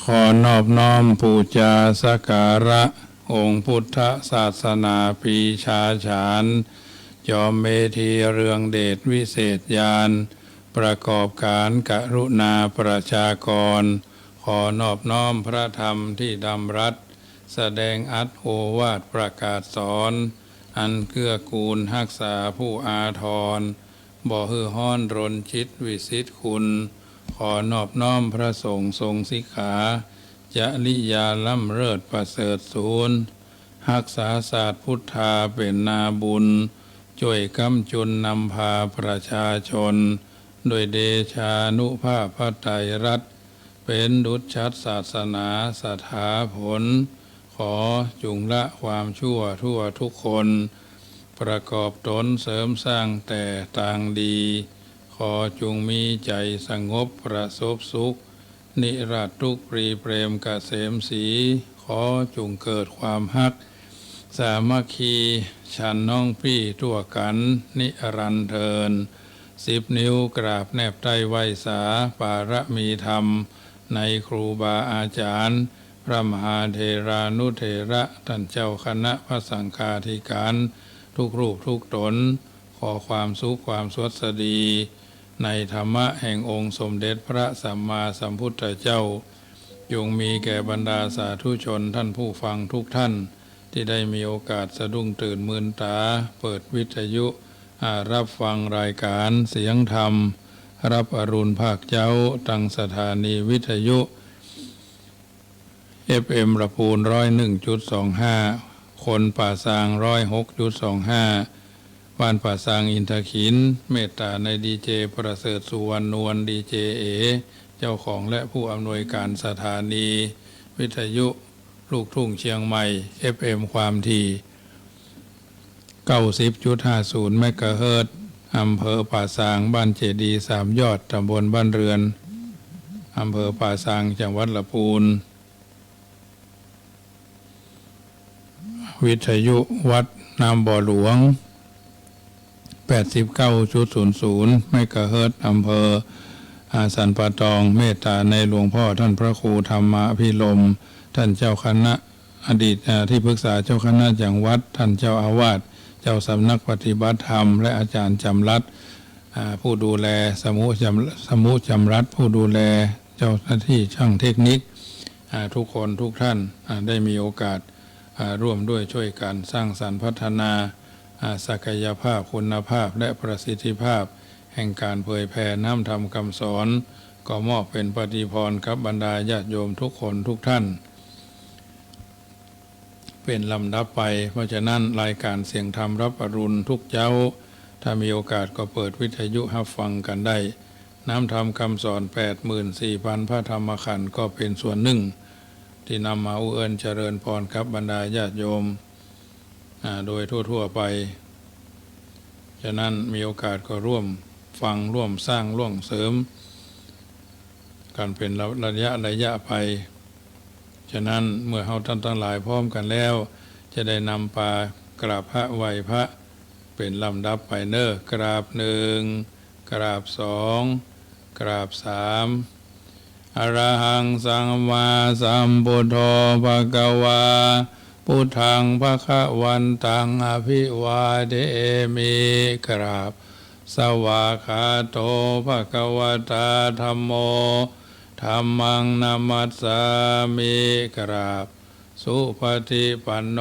ขอนอบน้อมปูชาสักการะองค์พุทธศาสนาปีชาฉานจอมเมธีเรืองเดชวิเศษญาณประกอบการกรุณาประชากรขอนอบน้อมพระธรรมที่ดำรัสแสดงอัตโอวาทประกาศสอนอันเกื้อกูลรักษาผู้อาทรบ่ฮือฮ้อนรนชิตวิสิทธิคุณขอนอบน้อมพระสงฆ์ทรงสิกขาจริยาล้ำเลิศประเสริฐสูรรักษาศาสตร์พุทธาเป็นนาบุญช่วยกำจุนนำพาประชาชนโดยเดชานุภาพพระไตรรัตน์เป็นดุจชัดศาสนาสถาผลขอจุงละความชั่วทั่วทุกคนประกอบตนเสริมสร้างแต่ต่างดีขอจงมีใจสงบประสบสุขนิรัตทุกปรีเปรมเกษมศรีขอจงเกิดความฮักสามัคคีฉันน้องพี่ทั่วกันนิรันดร์เทิน10 นิ้วกราบแนบใต้ไหวสาปารมีธรรมในครูบาอาจารย์พระมหาเถรานุเถระท่านเจ้าคณะพระสังฆาธิการทุกรูปทุกตนขอความสุขความสวัสดีในธรรมะแห่งองค์สมเด็จพระสัมมาสัมพุทธเจ้าจงมีแก่บรรดาสาธุชนท่านผู้ฟังทุกท่านที่ได้มีโอกาสสะดุ้งตื่นมืนตาเปิดวิทยุรับฟังรายการเสียงธรรมรับอรุณภาคเจ้าตั้งสถานีวิทยุ FM ระพูน 101.25 คนป่าซาง 106.25 บ้านป่าซางอินทขินเมตตาในดีเจประเสริฐสุวรรณนวลดีเจเจ้าของและผู้อำนวยการสถานีวิทยุลูกทุ่งเชียงใหม่ FM ความถี่ 90.50 เมกะเฮิรตซ์อำเภอป่าซางบ้านเจดีย์3 ยอดตำบลบ้านเรือนอำเภอป่าซางจังหวัดลำพูนวิทยุวัดน้ำบ่อหลวง 89.00 เมกะเฮิรตซ์อำเภอสันป่าตองเมตตาในหลวงพ่อท่านพระครูธรรมพิรมท่านเจ้าคณะอดีตที่ปรึกษาเจ้าคณะจังหวัดท่านเจ้าอาวาสเจ้าสำนักปฏิบัติธรรมและอาจารย์จำรัดผู้ดูแลสมุจำรัดผู้ดูแลเจ้าหน้าที่ช่างเทคนิคทุกคนทุกท่านได้มีโอกาสร่วมด้วยช่วยกันสร้างสรรค์พัฒนาศักยภาพคุณภาพและประสิทธิภาพแห่งการเผยแผ่น้ำธรรมคำสอนก็มอบเป็นปฏิพรกับบรรดาญาติโยมทุกคนทุกท่านเป็นลำดับไปเพราะฉะนั้นรายการเสียงธรรมรับอรุณทุกเจ้าถ้ามีโอกาสก็เปิดวิทยุรับฟังกันได้น้ำธรรมคำสอน 84,000 พระธรรมขันธ์ก็เป็นส่วนหนึ่งที่นำมาอุเอิญเจริญพรกับบรรดาญาติโยมโดยทั่วๆไปฉะนั้นมีโอกาสก็ร่วมฟังร่วมสร้างร่วมเสริมกันเป็นระยะไปฉะนั้นเมื่อเราท่านทั้งหลายพร้อมกันแล้วจะได้นำปากราบพระไหว้พระเป็นลำดับไปเนกราบ1กราบ2กราบ3อรหังสัมมาสัมพุทโธภควาพุทธังภคะวันตังอภิวาเทมิกราบสวากขาโตภควตาธัมโมธัมมังนามัสสามิกราบสุปฏิปันโน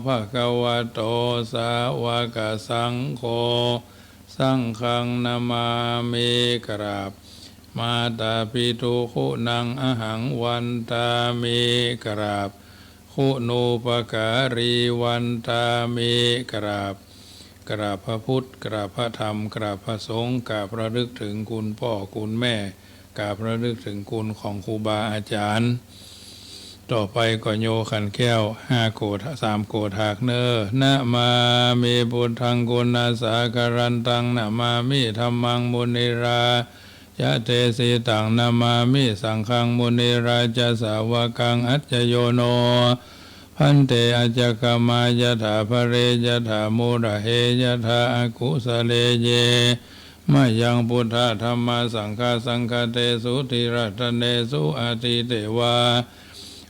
ภควโตสาวกสังโฆสังฆังนามามิกราบมาตาปิตุคุณังอหังวันตามิกราบคุณูปการีวันตามิกราบกราบพระพุทธกราบพระธรรมกราบพระสงฆ์กราบระลึกถึงคุณพ่อคุณแม่กราบระลึกถึงคุณของครูบาอาจารย์ต่อไปก็โยขันแก้ว5 โกฏ3 โกฏหากเนอนะมามิพุทธังกุณาสาการันตังนะมามิธัมมังมุนิรายะเตสิตังนามามิสังฆังมุนิราชสาวกังอัจจโยโนพันเตอจกมายะถาภเรยะถามุระเหยะถาอกุสเลเย มายังพุทธธรรมสังฆสังฆเตสุติรัตเนสุอาทิเตวา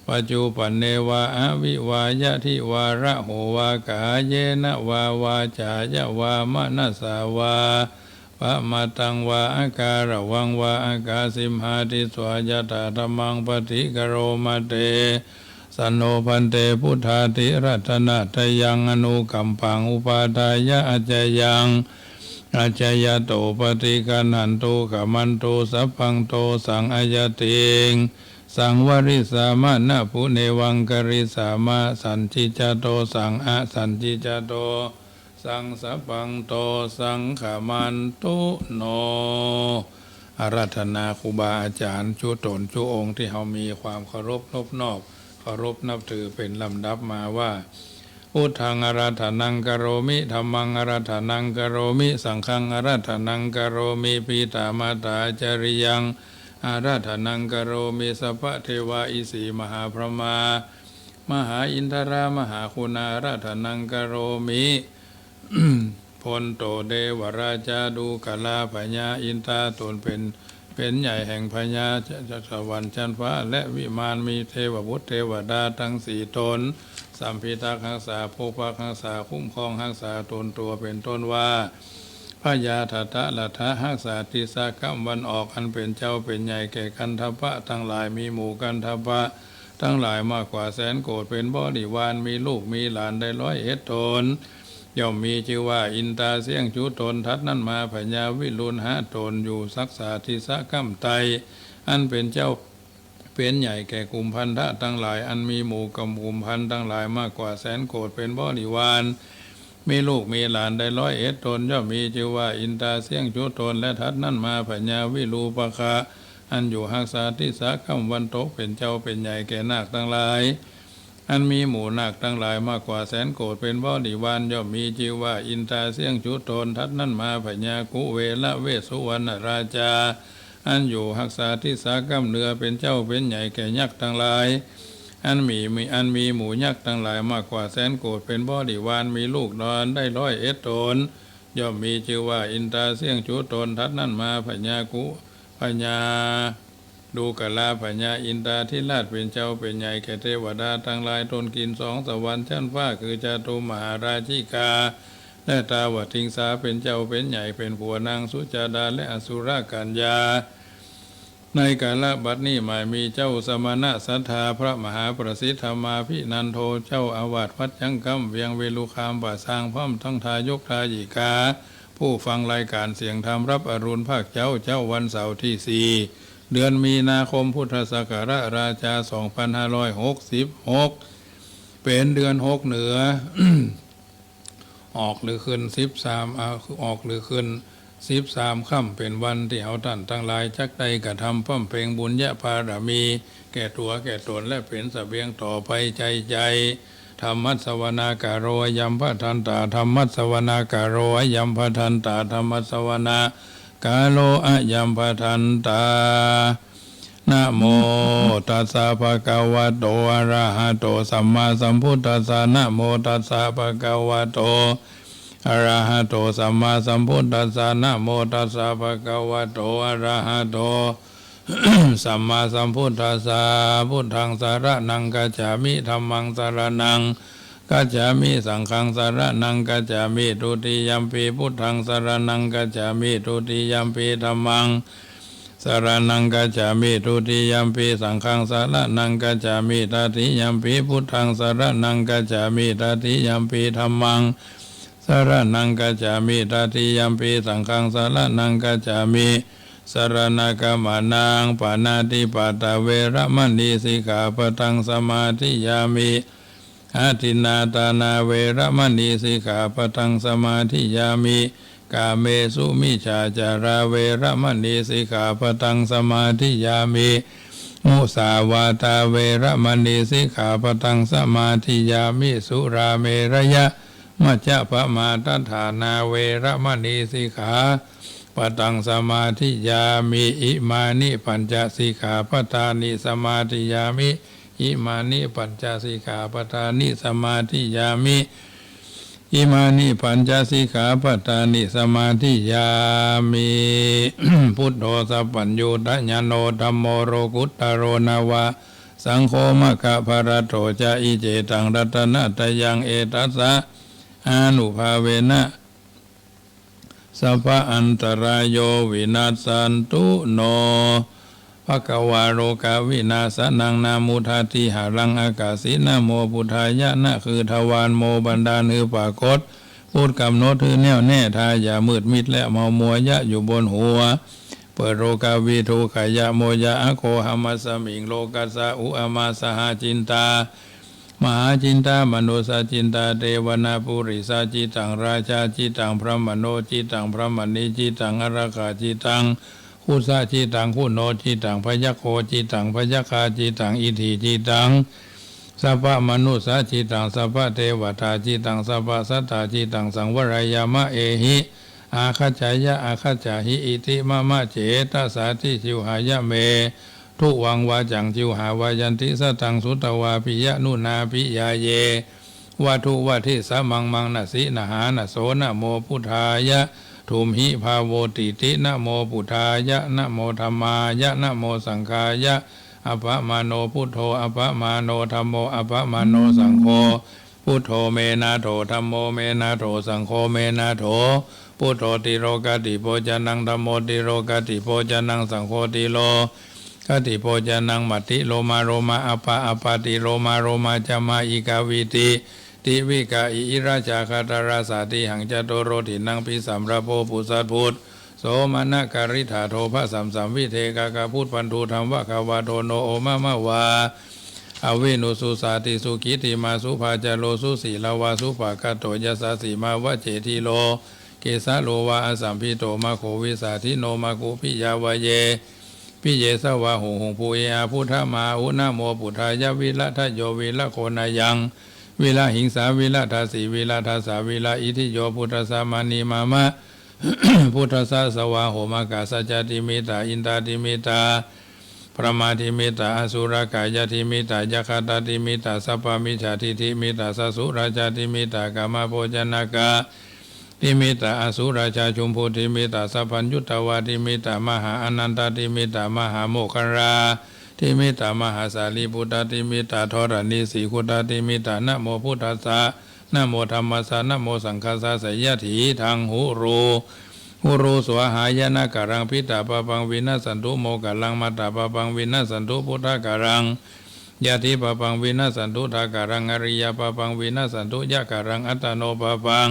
ปัจจุปันเนวาอวิวายะทิวาระโหวากาเยนะวาวาจายะวามนัสสาวาปะมาตังวาอาการะวังวาอากาสิมหาติสวายตาธรรมังปฏิกโรมาเตสันโนพันเตพุทธาติรัตนะทยังอนุกัมปังอุปาทายะอจยังอาจยโตปฏิกันหันโตขมันโตสัพพังโตสังอายติงสังวริสามะนะปุเนวังกริสามะสันจิจโตสังอะสันจิจโตสังสัพพังโตสังขมันโตโนอาราธนาครูบาอาจารย์ชูตนชูองค์ที่เขามีความเคารพนอบนอบเคารพนับถือเป็นลำดับมาว่าพุทธังอาราธนังกโรมิธัมมังอาราธนังกโรมิสังฆังอาราธนังกโรมิปีตามาตาจาริยังอาราธนังกโรมิสัพพะเทวาอิสีมหาพรหมามหาอินทรามหาคุณาอาราธนังกโรมิพลโตเดวราชาดูกลาพญาอินทราตนเป็นใหญ่แห่งพญาสวรรค์ชั้นฟ้าและวิมานมีเทวบุตรเทวดาทั้งสี่ตนสัมพิทักษ์รักษาผู้พักรักษาคุ้มครองรักษาตนตัวเป็นต้นว่าพระยาทัตตะลัทธะรักษาติสากัมวันออกอันเป็นเจ้าเป็นใหญ่แก่กันทพะทั้งหลายมีหมู่กันทพะทั้งหลายมากกว่าแสนโกฏเป็นบริวารมีลูกมีหลานได้101 ตนย่อมมีชื่อว่าอินตาเสียงชุตนทัดนั้นมาพญาวิรุณหะตนอยู่ศักษาทิสะกัมไตอันเป็นเจ้าเป็นใหญ่แก่กลุ่มพันธะทั้งหลายอันมีหมู่กลุ่มพันทั้งหลายมากกว่าแสนโกฏเป็นบริวารมีลูกมีหลานได้101 ตนย่อมมีชื่อว่าอินตาเสียงชุตนและทัดนั้นมาพญาวิรูปคะ อันอยู่หักษาทิสะกัมวันโตเป็นเจ้าเป็นใหญ่แก่นาคทั้งหลายอันมีหมู่นาคทั้งหลายมากกว่าแสนโกฏเป็นบริวารย่อมมีชื่อว่าอินทราเสียงชุตนทัดนั้นมาพญากุเวละเวสสุวรรณราชาอันอยู่หักษาทิสากัมเนือเป็นเจ้าเป็นใหญ่แก่ยักษ์ทั้งหลายอันมีหมู่ยักษ์ทั้งหลายมากกว่าแสนโกฏเป็นบริวารมีลูกนอนได้101 ตนย่อมมีชื่อว่าอินทราเสียงชุตนทัดนั้นมาพญากุพญาดูกลาพญาอินทราธิราชเป็นเจ้าเป็นใหญ่แก่เทวดาทั้งหลายตนกิน2 สวรรค์ชั้นฟ้าคือจาตุมหาราชิกาและตาวทิงสาเป็นเจ้าเป็นใหญ่เป็นผัวนางสุจาดาและอสุรกัญญาในกาลบัดนี้หมายมีเจ้าสมณะสัทธาพระมหาประสิทธมาพินันโทเจ้าอาวาสวัดยังกำเวียงเวลุคามป่าสร้างพร้อมทั้งทายกทายิกาผู้ฟังรายการเสียงธรรมรับอรุณภาคเจ้าวันเสาร์ที่4 เดือนมีนาคมพุทธศักราชราชา2566เป็นเดือน6เหนือ ออกหรือขึ้น13ออกหรือขึ้น13ค่ำเป็นวันที่เอาท่านทั้งหลายจักใดกระทำพร่ำเพลงบุญญาภารมีแก่ตัวแก่ตนและเป็นเสบียงต่อไปใจธรรมัสสวนาการโรยัมพะทันตาธรรมัสสวนาการโรยัมพะทันตาธรรมัสสวนากาโลอะยัมพะทันตานะโมตัสสะภะคะวะโตอะระหะโตสัมมาสัมพุทธัสสะนะโมตัสสะภะคะวะโตอะระหะโตสัมมาสัมพุทธัสสะนะโมตัสสะภะคะวะโตอะระหะโต สัมมาสัมพุทธัสสะพุทธังสารนังกัจฉามิธัมมังสารนังกัจฉามิสังฆังสารนังกัจฉามิทุติยัมปิพุทธังสารนังกัจฉามิทุติยัมปิธัมมังสารนังกัจฉามิทุติยัมปิสังฆังสารนังกัจฉามิตติยัมปิพุทธังสารนังกัจฉามิตติยัมปิธัมมังสารนังกัจฉามิตติยัมปิสังฆังสารนังกัจฉามิสารณกรรมานังปานาติปาตาเวระมณีสิกขาปตังสมาธิยามิอาทินาตานาเวระมณีสิกขาปตังสมาธิยามิกาเมสุมิจาจาราเวระมณีสิกขาปตังสมาธิยามิมุสาวาตาเวระมณีสิกขาปตังสมาธิยามิสุราเมระยะมัจจะปมาตฐานาเวระมณีสิกขาปตังสมาธิยามิอิมานิปัญจสิกขาปทานิสมาธิยามิอิมานิปัญจสิกขาปทานิสมาธิยามิ อิมานิปัญจสิกขาปัตตานิสมาธิยามิ พุทโธสัพพัญญูตญาโนธัมโมโรกุตตโรนาวาสังโฆมะคะภารโตจาอิเจตังรัตนะตยังเอตัสสะอานุภาเวนะสัพพะอันตรายโยวินาศสันตุโนภควาโรกาวินาสนังนามุทาติหารังอากาศินะโมพุทธายะนะคือทวารโมบันดาลหือปากฏพูดกำหนดถือแน่วแน่ทาอย่ามืดมิดและเมามัวยะอยู่บนหัวเปิดโรกาวิทูขายะโมยะอโคหามัสมิงโลกัสสะอุอามาสหจินตามหาจินตามโนสาจินตาเทวนาปุริสาจิตังราชาจิตังพระมโนจิตังพระมณีจิตังอรากาจิตังคุสาจิตังคุโนจิตังพยโคจิตังพยคาจิตังอิทิจิตังสัพพะมนุสาจิตังสัพพะเทวตาจิตังสัพพะสัตตาจิตังสังวรายามะเอหิอาคัจฉายะอาคัจฉาหิอิติมะมะเจตสาธิชิวหายะเมทุวังวาจังจิวหาวายันติสตังสุตวาปิยะนุนาปิยาเยวาทุวาทิสมังมังนะสินะหานะโสนะโมพุทธายะทุมหิภาโวติตินะโมพุทธายะนะโมธัมมายะนะโมสังฆายะอภมาโนพุทโธอภมาโนธัมโมอภมาโนสังโฆพุทโธเมนาโถธัมโมเมนาโถสังโฆเมนาโถพุทโธติโรกติโพจานังธัมโมติโรกติโพจานังสังโฆติโลกติโพจานังมัตติโลมาโรมาอปาติโรมาโรมาจามาอิกาวิติติวิกาอิราชาคาตาราสาติหังจโตโรถินังพิสัมระโพปุสัตพุทธโสมานะการิธาโทภะสัมสัมวิเทกากาพุทธปันธุธรรมวะคาวาโทโนโอมะมะวาอเวนุสุสาติสุขิติมาสุภาจโลสุสีลาวาสุภากาโตยสาสีมาวะเจทีโลเกสาโลวาอสัมพิโตมาโควิสาทิโนมากุปิยาวเยพิเยสวะหงภูเยอาพุทธมาอุณโมปุทธายวิละทะโยวิละโคนายังวิละหิงสาวิละทาสีวิละทาสาวิละอิทิโยพุทธสามานีมามะ พุทธสาสวะโหมากาสัจจติมิตาอินตาติมิตาพระมาติมิตาอสุรกายติมิตายคตาติมิตาสัพพมิจฉาทิฏฐิมิตาสัสุราชาติมิตากามโภจนากาติมิตาอสุราชาชุมพูติมิตาสัพพัญญุตวาติมิตามหาอนันตติมิตามหาโมคคาราติมิตามหาสารีพุทธติมิตาทรณีสีคุตติมิตานะโมพุทธัสสะนะโมธัมมัสสะนะโมสังฆัสสะสยถีทางหุโรสวหายนะการังพิตาปปังวินาสันตุโมกัลลังมัตตาปปังวินาสันตุพุทธการังยะทิปปังวินาสันตุทาการังอริยปปังวินาสันตุยะการังอัตตโนปปัง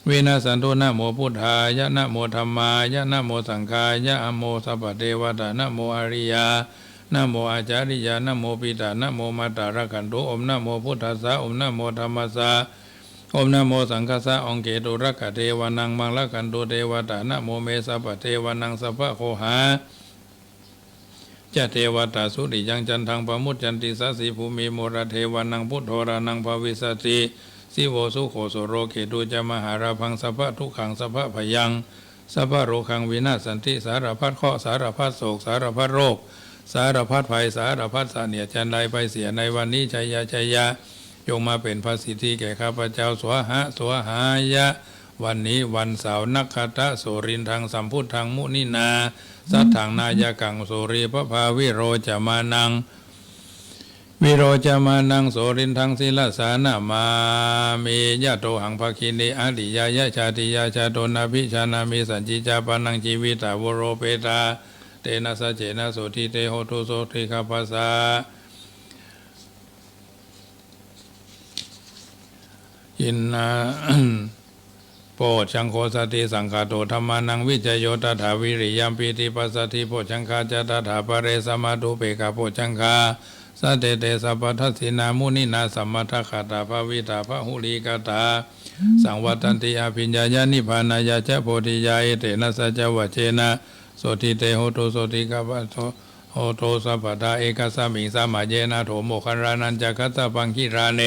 วินาสันตุนะโมพุทธายะนะโมธัมมายะนะโมสังฆายะอะโมสัพพเทวตานะโมอริยานะโมอาจาริยานะโมปิตานะโมมัตตาระคันโตอมนะโมพุทธัสสะอมนะโมธัมมัสสะอมนะโมสังฆัสสะองเกตุรักขเทวานังมังละคันโตเทวตานะโมเมสัพพเทวานังสัพพะโคหาจะเทวตาสุริยังจันทังปมุจจันติสัสสิภูมิโมระเทวานังพุทโธรานังภวิสติสิโวสุโขโสโรเขตุจะมหาราพังสัพพะทุกขังสัพพะพยังสัพพะโรคังวินาศสันติสารพัดเคราะห์สารพัดโศกสารพัดโรคสารพัดภัยสารพัดเสนียดจันใดไปเสียในวันนี้ชัยยะจงมาเป็นพระสิทธิแก่ข้าพเจ้าสวหายะวันนี้วันเสาร์นักขตะโสรินทางสัมพุทธังมุนินาสัทธังนายกังโสรีพระภาวิโรจมานังวิโรจมานังโสรินทังศิลสานามามียะโตหังภคินีอดิยายะชาติยาชาโตนาภิชานามิสัญจิจาปานังชีวิตาวโรเปตาเตนะสะเจนะโสทิเตโหตุโสทิคาภาษาอินนาโพชังโคสติสังฆาโตธรรมานังวิจโยตถาวิริยัมปิติปัสสติโพชังคาจตถาปะเรสมาตุเปกาโพชังคาสเตเตสัพพทัสสินามุนินาสัมมาทัคขาตาภวิตาภหุลีกาตาสังวัตันติอภิญญาญานิพพานายาเจโพธิยาเอเตนะสัจวัจเจนะโสติเตโหตุโสติกาปะโหตุสัพพทาเอกสัมมิงสัมมาเยนะโถโมคันรานันจักขัสสะปังคิราเน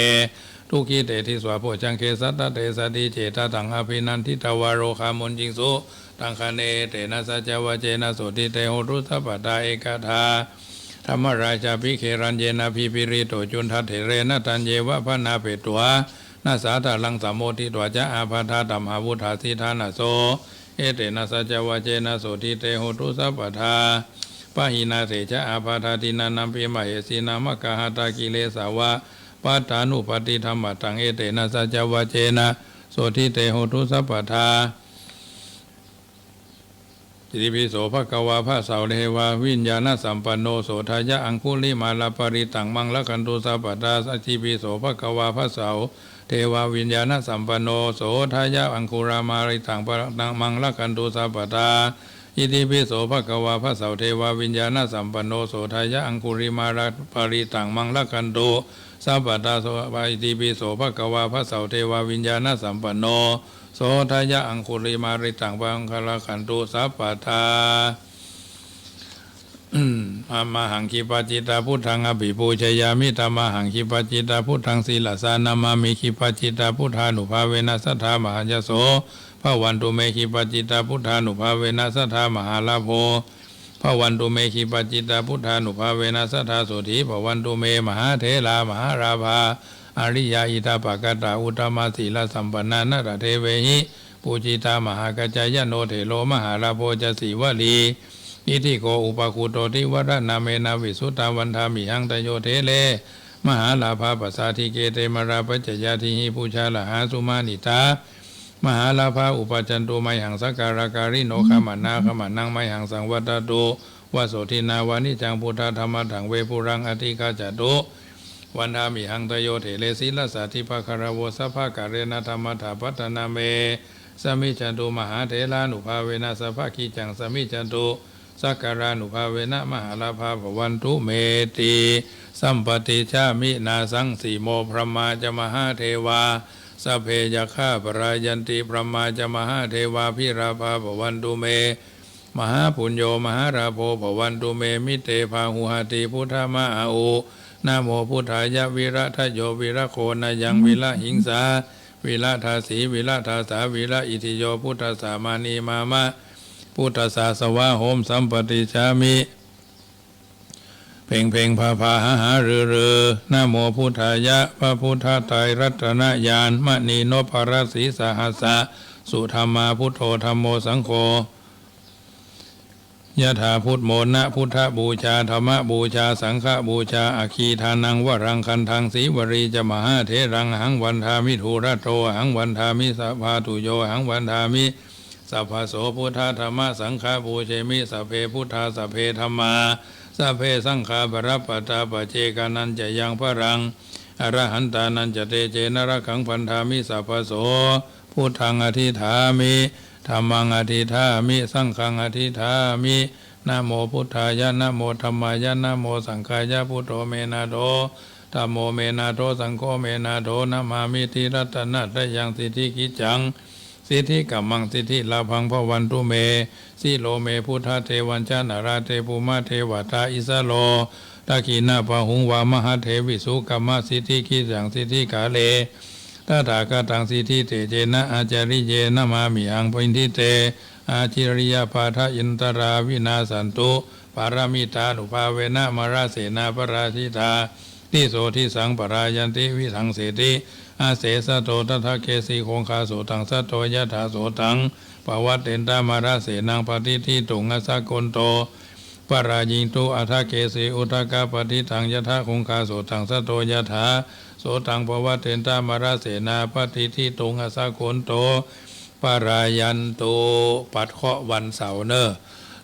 ทุกิเตทิสวะโพชังเคสัตตะเตสติเจตตังอภินันทิตวารโรคามุนจิงสุตังคเนเตนะสัจวัจเจนะโสติเตโหตุสัพพทาเอกทาธรรมราชาภิเครัญเยนะพิปิริโตจุนทัตเถเรนะตัญเยวะพนาเปตัว นาสาธาลังสามโมทิตวจะอาภาธาตัมหาวุธาสิธานาโสเอเตนะสัจวะเจนะโสทิเตโหตุสัพพทาปะหินาเถจะอาภาธาตินานัมเปมะเหสีนามะกะหาตากิเลสาวะปัฏฐานุปฏิธรรมตังเอเตนะสัจวะเจนะโสทิเตโหตุสัพพทาอิติปิโสภควาพระสาวเทวาวิญญาณสัมปันโนโสทายะอังคุลิมาลาปริตังมังละกันตุสัพพทาสัจจิปิโสภควาพระสาวเทวาวิญญาณสัมปันโนโสทายะอังคุรามาริตังปะมังละกันตุสัพพทาอิติปิโสภควาพระสาวเทวาวิญญาณสัมปันโนโสทายะอังคุริมาลาปริตังมังละกันตุสัพพทาโสอิติปิโสภควาพระสาวเทวาวิญญาณสัมปันโนโสทายะอังคุริมาริตังปังคละขันตุสัพพทาอามาหังคิปจิตาพุทธังอภิปูชยามิธรรมหังคิปจิตาพุทธังศีลสานามามิคิปจิตาพุทธานุภาเวนัสสทามหายโสภวันตุเมคิปจิตาพุทธานุภาเวนัสสทามหาลาโภภวันตุเมคิปจิตาพุทธานุภาเวนัสสทาโสธีภวันตุเมมหาเถรามหาราภาอริยาอิทาปกตาอุตมาศีลสัมปันนานาเทเวหิปูจิตามหากัจจายโนเถโลมหาลาโภจสีวลีอิทิโกอุปคุโตทิวรนาเมนาวิสุตาวันธามิหังตโยเทเลมหาลาภาปัสสาธิเกเตมราปัจจยาทิหิปูชาลหาสุมานิตามหาลาภาอุปจันตุไมหังสักการาการิโนขมานาขมานังไมหังสังวัตโตวโสทินาวานิจังพุทธธรรมถังเวปุรังอธิกาจตุวันธามิหังตโยเถเลศิลสัทธิภคารโวสัพพะกะเรนะธรรมถาปัตตนาเมสมิจันตุมหาเถรานุภาเวนะสัพพะกิจังสมิจันตุสักการานุภาเวนะมหาลาภาภวันตุเมติสัมปติชามินาสังสีโมพระมาจมหาเทวาสัพเพยะฆาปรายันติพระมาจมหาเทวาพิราภาภวันตุเมมหาปุญโญมหาราโภภวันตุเมมิเตภาหุหติพุทธมาอุนะโมพุทธายะวิระทะโยวิระโคนะยังวิระหิงสาวิระทาสีวิระทาสาวิระอิทิโยพุทธสามานีมามะพุทธสาสวะโหมสัมปติชามิเพ่งเพ่งพาพาหาหารือนะโมพุทธายะพระพุทธไตรรัตนญาณมณีนพรสีสหัสสะสุธรรมาพุทโธธรรมโมสังโฆยะถาพุทธโมนะพุทธบูชาธรรมบูชาสังฆบูชาอาคีทานังวรังคันทังสีวรีจมหาเถรังหังวันทามิทูระโตหังวันทามิสัพพาตุโยหังวันทามิสัพพโสพุทธธรรมสังฆบูเชมิสัพเพพุทธาสัพเพธรรมาสัพเพสังฆาปรับปตาปเจกานันจะยังพรังอรหันตานันจะเตเจนระขังพันธามิสัพพโสพุทธังอธิฐามิธรรมังอธิฐามิสังฆังอธิฐามินะโมพุทธายะนะโมธัมมายะนะโมสังฆายะพุทโธเมนะโตธัมโมเมนะโตสังโฆเมนะโตนะมามิติรัตนะได้ยังสิทธิกิจจังสิทธิกัมมังสิทธิลาภังภวันตุเมสิโลเมพุทธเทวันจานาราเทปุมาเทวตาอิสโลตะกีนาปะหุงวามหาเทวิสุกัมมสิทธิกิจจังสิทธิกาเลตถาคตังสิทธิเตเจนะอาจาริเยนะมามิหังปินทิเตอาจิริยปาทะอินตราวินาสันตุปารามิตานุภาเวนะมราเสนาปราชิตาทิโสทิสังปรายันติวิสังเสติอาเสสโตตถาเคสีคงคาโสตังสัตโตยะถาโสตังปวัตเตนตามราเสนังปฏิทิตุงอสกลโตปรายิงตุอัทเคสีอุทกาปฏิทังยะถาคงคาโสตังสัตโตยะถาโสตังปวัตเตนตามราเสนาปฏิทิตุงอสกลโตปรายันตุปัดเคาะวันเสาร์เนอ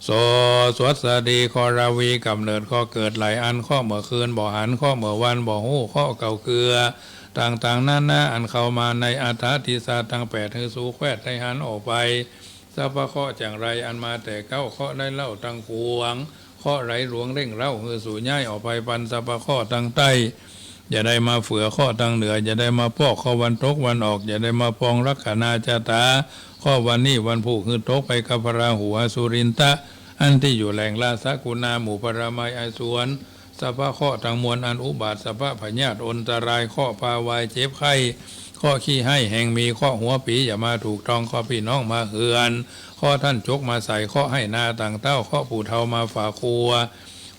โสสวดสดีคอราวีกำเนิดข้อเกิดหลายอันข้อเมื่อคืนบ่หันข้อเมื่อวันบ่หู้ข้อเก่าเกลือต่างๆนั้นนะอันเข้ามาในอัฏฐทิศาทั้งแปดให้สู่แควดให้หันออกไปสัพพะข้อจังไรอันมาแต่เก้าข้อได้เล่าตั้งขวงข้อไรหลวงเร่งเล่าคือสู่ย่ายออกไปปันสัพพะข้อตั้งใต้อย่าได้มาเฝือข้อตั้งเหนืออย่าได้มาพอกข้อวันตกวันออกอย่าได้มาพองรักขณาจตาข้อวันนี้วันผู้คือตกไปกับพระหัวสุรินทะอันที่อยู่แหล่งลาสกุณาหมู่ปรามัยไอสวนสัพพะข้อทั้งมวลอันอุบาทสัพพะพญาตอันตรายข้อพาวายเจ็บไข้ข้อขี้ให้แห่งมีข้อหัวปีอย่ามาถูกต้องข้อพี่น้องมาเหือนข้อท่านจกมาใส่ข้อให้นาต่างเต้าข้อผู้เฒ่ามาฝ่าครัว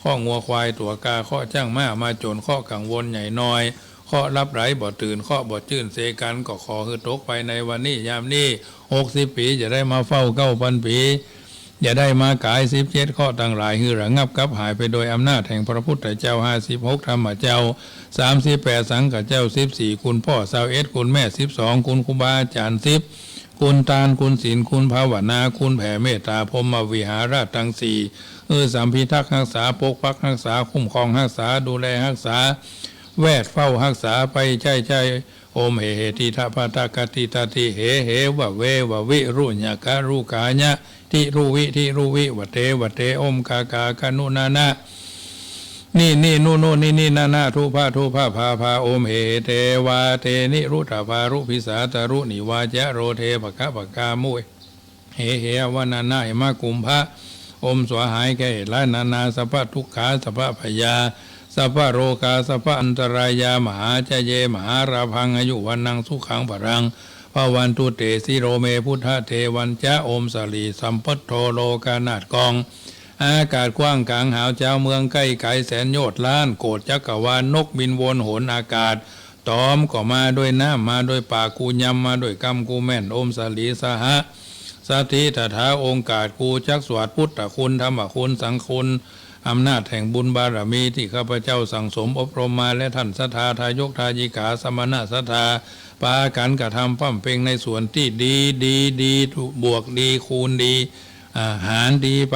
ข้องัวควายตัวกาข้อจ้างม้ามาโจรข้อกังวลใหญ่น้อยข เคาะรับไหลบ่ตื่นเคาะบ่จื่นเสกันก็ขอคือตกไปในวันนี้ยามนี้60 ปีจะได้มาเฝ้า9,000 ปีอย่าได้มากาย17ข้อต่างหลายคือระงับกับหายไปโดยอำนาจแห่งพระพุทธเจ้า56ธรรมเจ้า38สังฆเจ้า14คุณพ่อ21คุณแม่12คุณครูบาอาจารย์10คุณทานคุณศีลคุณภาวนาคุณแผ่เมตตาพรหมวิหาราชทั้ง4สัมพิทักษ์รักษาปกปักรักษาคุ้มครองรักษาดูแลรักษาแวดเฝ้ารักษาไปใจโอมเหติทะปะตะกติตติเหวะเววะวิรุญญกะรุกาญะทิรุวิวะเตอมกากากนุนานะนี่นู่นนี่นาทุพาพาโอมเหเทวาเทนิรุตภารุพิสาตรุนิวาจโรเทปะกามุยเหวานานะมากุมภะอมสวหายแก่เหตุละนาสัพพทุกขาสัพพพยาสัพพโรกาสัพพอันตรายามหาจเยมหาราพังอายุวันนังสุขังปรังภวันตุเตสิโรเมพุทธเทวันจะอมสลีสัมปโทโลกานาฏกองอากาศกว้างกลางหาวเจ้าเมืองใกล้ไกลแสนโยชน์ล้านโกฏจักรวาลนกบินวนโหนอากาศตอมก็มาด้วยน้ำมาด้วยปากกูยำมาด้วยกำกูแม่นอมสลีสหะสัทธิตถาองค์กาศกูจักสวดพุทธคุณธรรมคุณสังคุณอำนาจแห่งบุญบารมีที่ข้าพเจ้าสั่งสมอบรมมาและท่านศรัทธาทายกทายิกาสมณะศรัทธาปากันกระทำปั้มเพ็งในส่วนที่ดีบวกดีคูณดีอาหารดีไป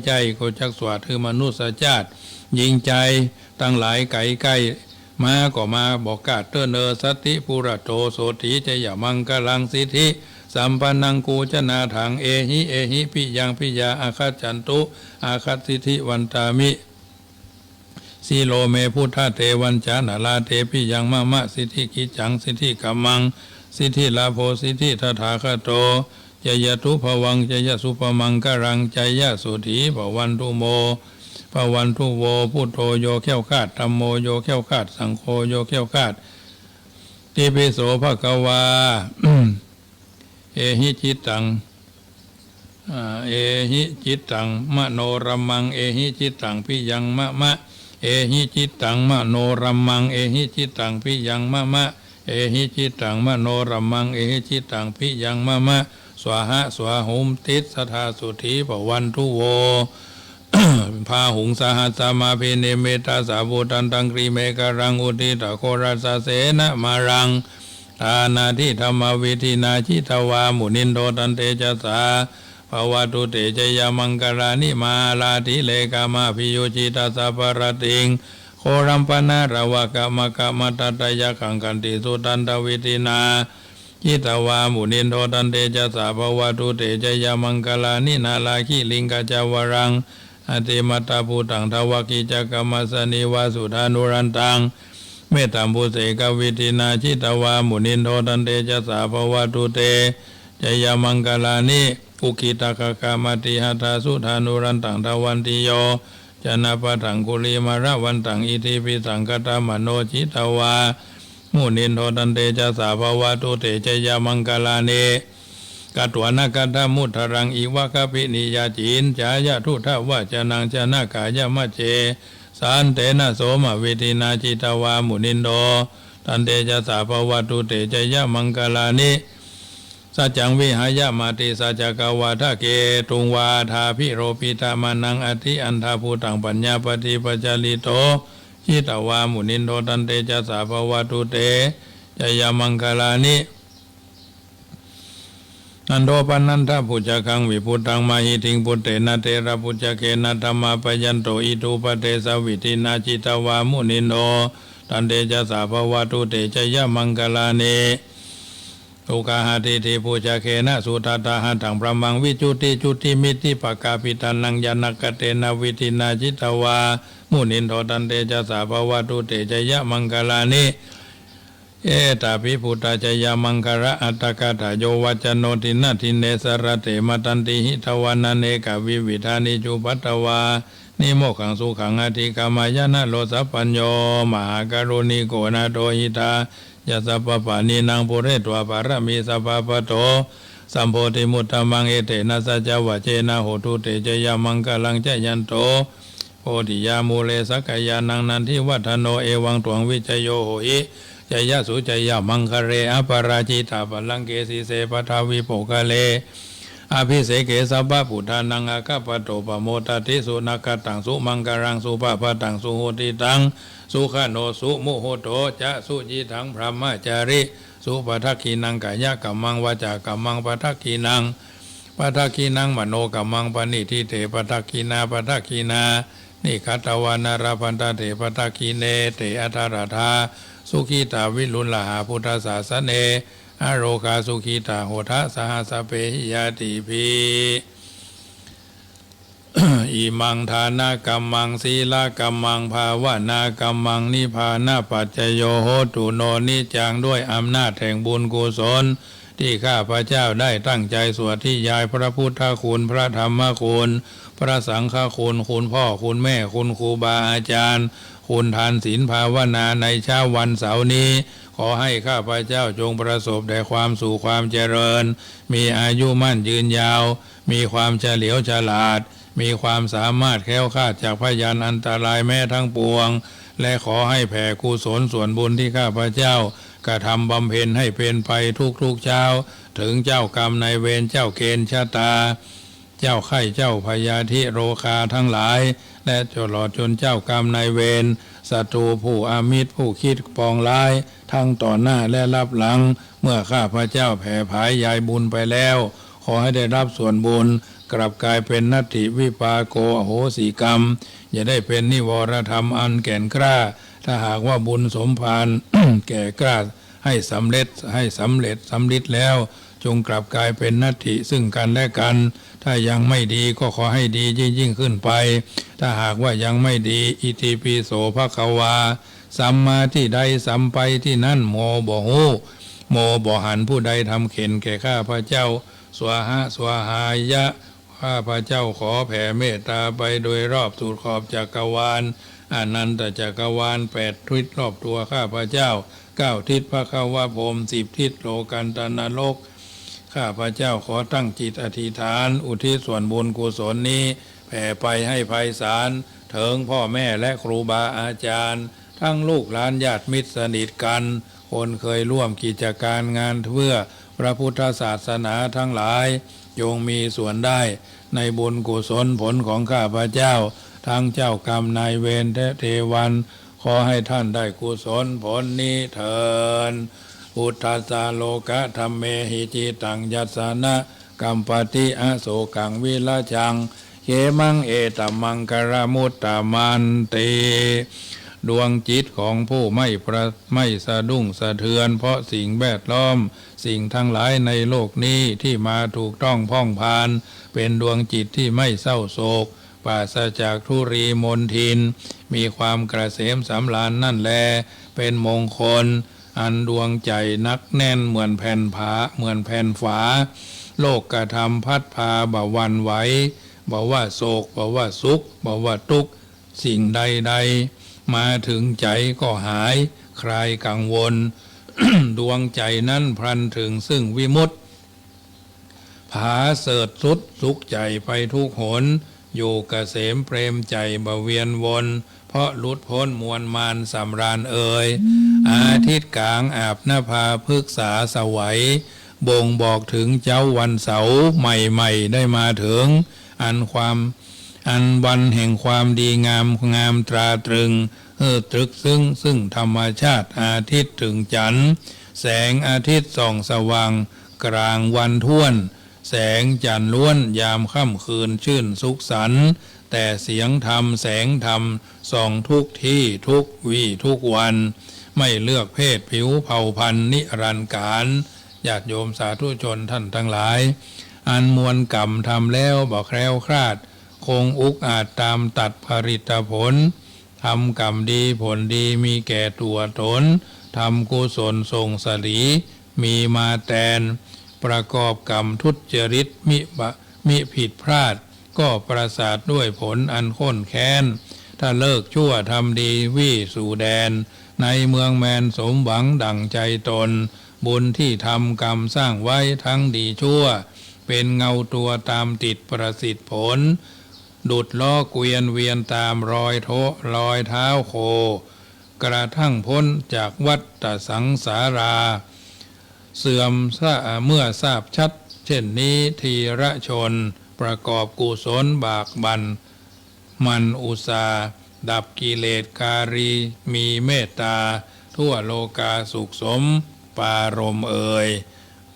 ใจก็จักสวดคือมนุษยชาติยิงใจตั้งหลายไก่ใกล้มาก็มาบอกกาเตเนอสัตติปุระโตโสติจยมังกลังสิทธิสัมปันนังกูจนาถังเอหิปิยังปิยาอาคัจจันตุอาคัตสิทธิวันตามิสีโลเมพุทธเทวันจานาลาเทปิยังมะสิทธิกิจังสิทธิกัมมังสิทธิลาโภสิทธิทถาคโตจยตุภวังจยสุปมังกรังจยสุถีภวันตุโมภวันตุโวพุทโธโยแก้วคาดธัมโมโยแก้วคาดสังโฆโยแก้วคาดติปิโสภควา เอหิจิตตังเอหิจิตตังมโนรัมมังเอหิจิตตังพิยังมะเอหิจิตตังมโนรัมมังเอหิจิตตังพิยังมะเอหิจิตตังมโนรัมมังเอหิจิตตังพิยังมะสวาหะสวาหุมติสทาสุธีปวันทุโว พาหุงสหัสสมาเพเนเมตาสาบุตันตังกรีเมการังอุติตะโครัสเสนะมารังทานาทิธรรมวิธีนาชิตวามุนินโดตันเตจสาภวตุเตจยมังกรานิมาลาธิเลกามาพิโยจิตาสัพรติงโครัมปนารวกามกามตัตยขังกันติสุตันตวิธีนาชิตวามุนินโดตันเตจสาภวตุเตจยมังกรานินาลาคิลิงกจาวรังอติมัตตาภูตังทวกิจกรรมสนิวาสุธานุรันตังเมตตาภูเสกวิธินาชิตวามุนินโทตันเตจสาภวตุเตจยมังกลานิอุคิตากกามติหัตถสุธานุรันตังทวันติโยจนะปะถังกุลีมาระวันตังอิทิปิสังกตามโนชิตวามุนินโทตันเตจสาภวตุเตจยมังกลานิกัตวนากัตมุทรังอิวะกปินิยาจินจายะทุทาวะจนังจนากายะมะเจสานเตนะโสมวิธินาจิตวามุนินโดตันเตจสาภวตุเตจยมังกลานิสัจจังวิหายมาติสัจกวาทะเกตุงวาทาพิโรปิตามานังอธิอันทาภูตังปัญญาปฏิปัจจลิโตจิตวามุนินโดตันเตจสาภวตุเตจยมังกลานินันโดปนันทพุจคังวิพุตังมาหิทิงพุเตนะเตระพุจเกนะธรรมาปยันโตอิทุปเตสวิตินาจิตวามุนินโดตันเตจสาภวตุเตจยมังกลานิตุกาหาติทิพุจเกนะสุทัตตาหัตังประมังวิจุติมิติปกาปิตันนังยานกเตนะวิตินาจิตวามุนินโดตันเตจสาภวตุเตจยมังกลานิเอตาภิพุทธจยมังคระอัตตกถาโยวัจโนตินาทิเนสรเตมตันติหิทวานาเนกวิวิธานิจุปัตตวานิโมขังสุขังอธิกามายนะโลสัพปัญโยมหากรุณิโกนาโตหิตายะสัพพปานินางปุเรตวะปารมีสัพพปโตสัมโพธิมุตตมังเอเตนะสัจจวะเจนะโหตุเตจยมังกลังจยันโตโพธิยามูเลสักกายานังนันทิวัฒโนเอวังตวงวิจโยโหหิ จยะสุจยะมังคะเรอปราจิตาปลังเกสีเสปทาวิโปกะเลอภิเสเกสัพพะพุทธานังอาคาปโตปโมตติสุนักตังสุมังกรังสุปะปะตังสุโหติตังสุขโนสุมุโหโตจะสุจิตังพระมจาริสุปทักขีนังกายกัมมังวาจากัมมังปทักขีนังปทักขีนังมโนกัมมังปณิทิเตปทักขีนาปทักขีนานิคัตวานาราพันตเตปทักขีเนเตอัทราธาสุขีตาวิลุลหาพุทธศาสเนอโรคาสุขีตาโหทะสหัสเปหิยติพีอิมังทานากัมมังศีลกัมมังภาวนากัมมังนิพพานาปัจจโยโหตุโนนิจังด้วยอำนาจแห่งบุญกุศลที่ข้าพระเจ้าได้ตั้งใจสวดที่ยายพระพุทธคุณพระธรรมคุณพระสังฆคุณคุณพ่อคุณแม่คุณครูบาอาจารย์คุณทานศีลภาวนาในเช้าวันเสาร์นี้ขอให้ข้าพเจ้าจงประสบแต่ความสุขความเจริญมีอายุมั่นยืนยาวมีความเฉลียวฉลาดมีความสามารถแคล้วคลาดจากพยันอันตรายแม้ทั้งปวงและขอให้แผ่กุศลส่วนบุญที่ข้าพเจ้ากระทำบำเพ็ญให้เป็นไปทุกเช้าถึงเจ้ากรรมนายเวรเจ้าเกณฑ์ชะตาเจ้าไข้เจ้าพยาธิโรคาทั้งหลายและตลอดจนเจ้ากรรมนายเวรศัตรูผู้อามิตรผู้คิดปองร้ายทั้งต่อหน้าและรับหลังเมื่อข้าพเจ้าแผ่ผายยายบุญไปแล้วขอให้ได้รับส่วนบุญกลับกลายเป็นนัตถิวิปาโกอโหสิกรรมอย่าได้เป็นนิวรธรรมอันแก่นกล้าถ้าหากว่าบุญสมภาร แก่กล้าให้สำเร็จแล้วจงกลับกลายเป็นนัตถิซึ่งกันและกันถ้ายังไม่ดีก็ขอให้ดียิ่งขึ้นไปถ้าหากว่ายังไม่ดีอิติปิโสภควาสัมมาที่ใดสัมไปที่นั่นโมบ่ฮู้โมบ่หันผู้ใดทำเข็นแก่ข้าพระเจ้าสวาหายะข้าพระเจ้าขอแผ่เมตตาไปโดยรอบสุดขอบจักรวาลอนันตจักรวาล8ทิศรอบตัวข้าพระเจ้า9ทิศพระขวพรหม10ทิศโลกันตนรกข้าพระเจ้าขอตั้งจิตอธิษฐานอุทิศส่วนบุญกุศลนี้แผ่ไปให้ไพศาลถึงพ่อแม่และครูบาอาจารย์ทั้งลูกหลานญาติมิตรสนิทกันคนเคยร่วมกิจการงานเพื่อพระพุทธศาสนาทั้งหลายจงมีส่วนได้ในบุญกุศลผลของข้าพเจ้าทั้งเจ้ากรรมนายเวรและเทวันขอให้ท่านได้กุศลผลนี้เถิดพุทธัสสะโลกะธัมเมหิจิตังยัสสนะกัมปติอโศกังวิลจังเขมังเอตัมมังกรมุตตามันติดวงจิตของผู้ไม่สะดุ้งสะเทือนเพราะสิ่งแวดล้อมสิ่งทั้งหลายในโลกนี้ที่มาถูกต้องพ่องพานเป็นดวงจิตที่ไม่เศร้าโศกปราศจากทุรีมนทินมีความกระเสมสำราญนั่นแลเป็นมงคลอันดวงใจนักแน่นเหมือนแผ่นฝาโลกกระทำพัดพาบ่หวั่นไหวบ่ว่าโศกบ่ว่าสุขบ่ว่าทุกข์สิ่งใดมาถึงใจก็หายคลายกังวล ดวงใจนั้นพลันถึงซึ่งวิมุตติผาเสดสุดสุขใจไปทุกหนอยู่เกษมเปรมใจบ่เวียนวนเพราะหลุดพ้นมวลมารสำราญเอ่ยอาทิตย์กลางอาบนภาพฤกษาสวัยบ่งบอกถึงเจ้าวันเสาร์ใหม่ได้มาถึงอันวันแห่งความดีงามตราตรึงตรึกซึ่งธรรมชาติอาทิตย์ถึงจันทร์แสงอาทิตย์ส่องสว่างกลางวันท้วนแสงจันทร์ล้วนยามค่ำคืนชื่นสุขสันต์แต่เสียงธรรมแสงธรรมส่องทุกที่ทุกวี่ทุกวันไม่เลือกเพศผิวเผ่าพันธุ์นิรันดร์การญาติโยมสาธุชนท่านทั้งหลายอันมวลกรรมทำแล้วบ่แคล้วคลาดคงอุกอาจตามตัดผลิตผลทำกรรมดีผลดีมีแก่ตัวตนทำกุศลส่งสลีมีมาแตนประกอบกรรมทุจริตมิผิดพลาดก็ประสาทด้วยผลอันข้นแค้นถ้าเลิกชั่วทำดีวี่สู่แดนในเมืองแมนสมหวังดั่งใจตนบุญที่ทำกรรมสร้างไว้ทั้งดีชั่วเป็นเงาตัวตามติดประสิทธิ์ผลดุดล้อเกวียนเวียนตามรอยเท้าโค กระทั่งพ้นจากวัฏสังสาราเสื่อมเมื่อทราบชัดเช่นนี้ทีระชนประกอบกุศลบากบั่นมันอุตสาห์ดับกิเลสการีมีเมตตาทั่วโลกาสุขสมปารมเอ่ย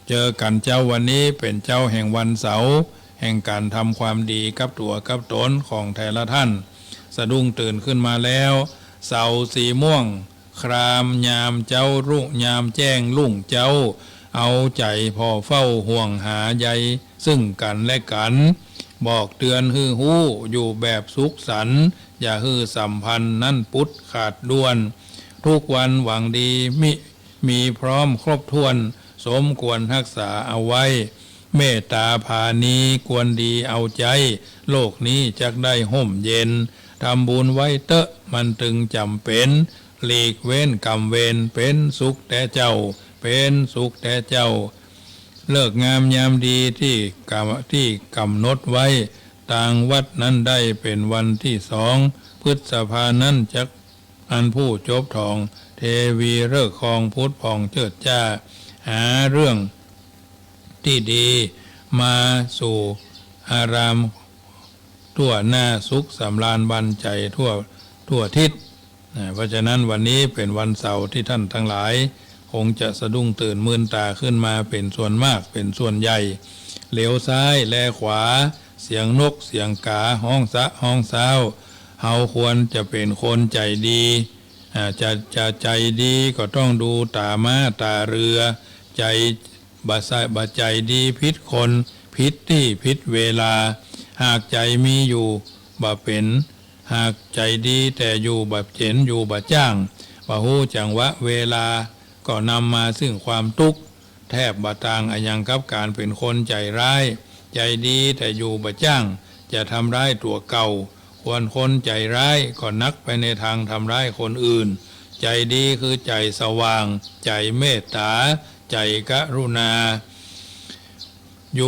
เจอกันเจ้าวันนี้เป็นเจ้าแห่งวันเสาร์แห่งการทำความดีกับตัวกับตนของแต่ละท่านสะดุ้งตื่นขึ้นมาแล้วเสาสีม่วงครามยามเจ้ารุ่งยามแจ้งลุ่งเจ้าเอาใจพอเฝ้าห่วงหาใยซึ่งกันและกันบอกเตือนฮือฮู้อยู่แบบสุขสันต์อย่าฮือสัมพันธ์นั่นปุดขาดด้วนทุกวันหวังดีมีพร้อมครบถ้วนสมควรรักษาเอาไว้เมตตาภานีควรดีเอาใจโลกนี้จักได้ห่มเย็นทำบุญไว้เตอะมันตึงจำเป็นหลีกเว้นกรรมเวรเป็นสุขแต่เจ้าเป็นสุขแต่เจ้าเลิกงามยามดีที่กำหนดไว้ต่างวัดนั้นได้เป็นวันที่2 พฤษภานั้นจักอันผู้จบทองเทวีเลิกคองพุทธผ่องเจิดจ้าหาเรื่องที่ดีมาสู่อารามทั่วหน้าสุขสำราญบันใจทั่วทิศเพราะฉะนั้นวันนี้เป็นวันเสาร์ที่ท่านทั้งหลายคงจะสะดุ้งตื่นมื่นตาขึ้นมาเป็นส่วนมากเป็นส่วนใหญ่เหลียวซ้ายแลขวาเสียงนกเสียงกาห้องห้องเช้าเฮาควรจะเป็นคนใจดีจะใจดีก็ต้องดูตาม้าตาเรือใจบาใจดีพิษคนพิษที่พิษเวลาหากใจมีอยู่บ่เป็นหากใจดีแต่อยู่แบบเจ๋นอยู่แบบจ้างบ่ฮู้จังวะเวลาก็นำมาซึ่งความทุกข์แทบบ่ต่างอย่างกับการเป็นคนใจร้ายใจดีแต่อยู่แบบจ้างจะทำร้ายตัวเก่าควรคนใจร้ายก็นักไปในทางทำร้ายคนอื่นใจดีคือใจสว่างใจเมตตาใจกรุณาอ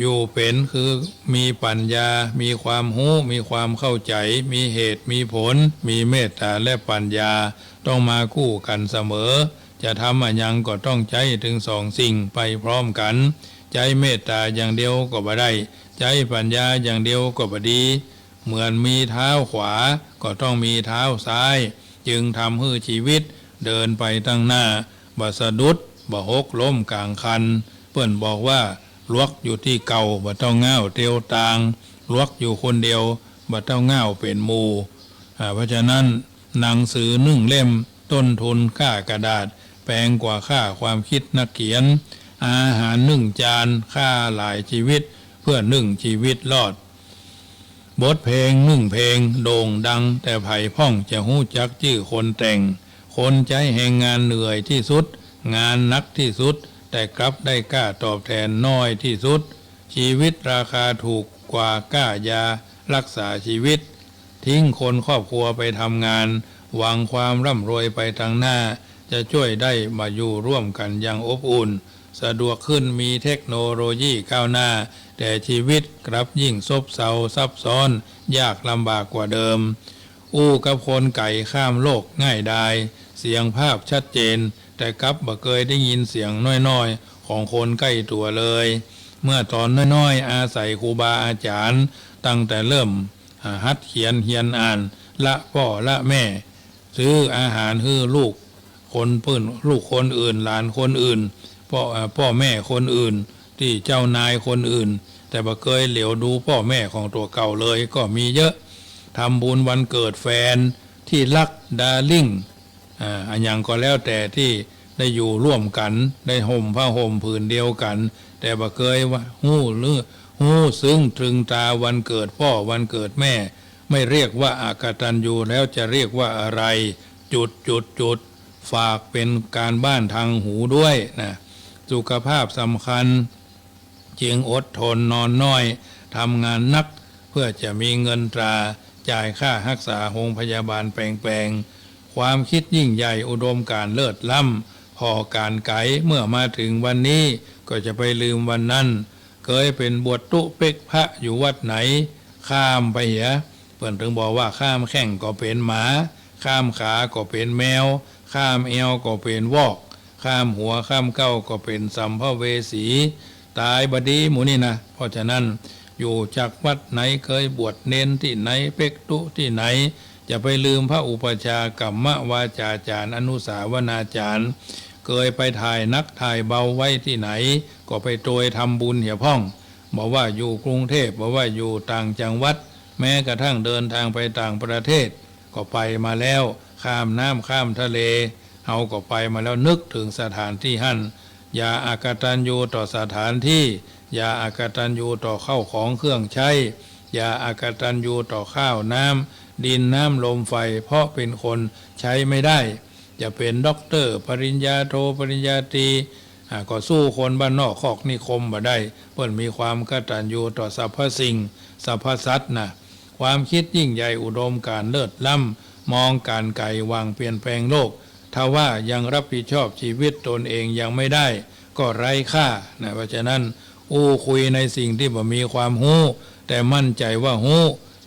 ยู่เป็นคือมีปัญญามีความรู้มีความเข้าใจมีเหตุมีผลมีเมตตาและปัญญาต้องมาคู่กันเสมอจะทำอะไรก็ต้องใจถึง2 สิ่งไปพร้อมกันใจเมตตาอย่างเดียวก็บ่ได้ใจปัญญาอย่างเดียวก็บ่ดีเหมือนมีเท้าขวาก็ต้องมีเท้าซ้ายจึงทำให้ชีวิตเดินไปตั้งหน้าบ่สะดุดบ่หกล้มกลางคันเปิ้นบอกว่าลวกอยู่ที่เก่าบ่ต้องง่าวเตียวต่างลวกอยู่คนเดียวบ่ต้องง่าวเป็นหมู่เพราะฉะนั้นหนังสือ1 เล่มต้นทุนค่ากระดาษแพงกว่าค่าความคิดนักเขียนอาหาร1 จานค่าหลายชีวิตเพื่อ1 ชีวิตรอดบทเพลง1 เพลงโด่งดังแต่ไผ่พ่องจะหู้จักชื่อคนแต่งคนใจแห่งงานเหนื่อยที่สุดงานนักที่สุดแต่กลับได้กล้าตอบแทนน้อยที่สุดชีวิตราคาถูกกว่ากล้ายารักษาชีวิตทิ้งคนครอบครัวไปทำงานหวังความร่ำรวยไปทางหน้าจะช่วยได้มาอยู่ร่วมกันอย่างอบอุ่นสะดวกขึ้นมีเทคโนโลยีก้าวหน้าแต่ชีวิตกลับยิ่งซบเซาซับซ้อนยากลำบากกว่าเดิมอู้กับคนไก่ข้ามโลกง่ายดายเสียงภาพชัดเจนแต่กลับบ่เคยได้ยินเสียงน้อยๆของคนใกล้ตัวเลยเมื่อตอนน้อยๆอาศัยครูบาอาจารย์ตั้งแต่เริ่มหัดเขียนเฮียนอ่านละพ่อละแม่ซื้ออาหารให้ลูกคนอื่นหลานคนอื่นพ่อแม่คนอื่นที่เจ้านายคนอื่นแต่บ่เคยเหลียวดูพ่อแม่ของตัวเก่าเลยก็มีเยอะทำบุญวันเกิดแฟนที่รักดาริ่งอันยังก็แล้วแต่ที่ได้อยู่ร่วมกันได้ห่มผ้าห่มผืนเดียวกันแต่บ่เคยว่าหู้ซึ้งตรึงตาวันเกิดพ่อวันเกิดแม่ไม่เรียกว่าอากตัญญูแล้วจะเรียกว่าอะไรจุดฝากเป็นการบ้านทางหูด้วยนะสุขภาพสำคัญจึงอดทนนอนน้อยทำงานนักเพื่อจะมีเงินตราจ่ายค่ารักษาโรงพยาบาลแปลงความคิดยิ่งใหญ่อุดมการเลิศล้ำพอการไกเมื่อมาถึงวันนี้ก็จะไปลืมวันนั้นเคยเป็นบวชตุเป็กพระอยู่วัดไหนข้ามไปเหี้ยเพิ่นถึงบอกว่าข้ามแข่งก็เป็นหมา ข้ามขาก็เป็นแมวข้ามเอวก็เป็นวอกข้ามหัวข้ามเก้าก็เป็นสัมภเวสีตายบดีหมูนี่นะเพราะฉะนั้นอยู่จากวัดไหนเคยบวชเน้นที่ไหนเป็กตุที่ไหนจะไปลืมพระอุปชากัมมวาจาจารย์อนุสาวนาจารย์เคยไปถ่ายนักถ่ายเบาไว้ที่ไหนก็ไปโดยทำบุญเหี่ยพ่องบอกว่าอยู่กรุงเทพบอกว่าอยู่ต่างจังหวัดแม้กระทั่งเดินทางไปต่างประเทศก็ไปมาแล้วข้ามน้ำข้ามทะเลเฮาก็ไปมาแล้วนึกถึงสถานที่หั่นอย่าอากตัญญูต่อสถานที่อย่าอากตัญญูต่อข้าวของเครื่องใช้อย่าอากตัญญูต่อข้าวน้ำดินน้ำลมไฟเพราะเป็นคนใช้ไม่ได้จะเป็นด็อกเตอร์ปริญญาโทปริญญาตรีก็สู้คนบ้านนอกคอกนิคมมาได้เพื่อนมีความกตัญญูต่อสรรพสิ่งสรรพสัตว์นะความคิดยิ่งใหญ่อุดมการเลิศล้ำมองการไกลวางเปลี่ยนแปลงโลกถ้าว่ายังรับผิดชอบชีวิตตนเองยังไม่ได้ก็ไร้ค่านะเพราะฉะนั้นคุยในสิ่งที่บ่มีความหู้แต่มั่นใจว่าหู้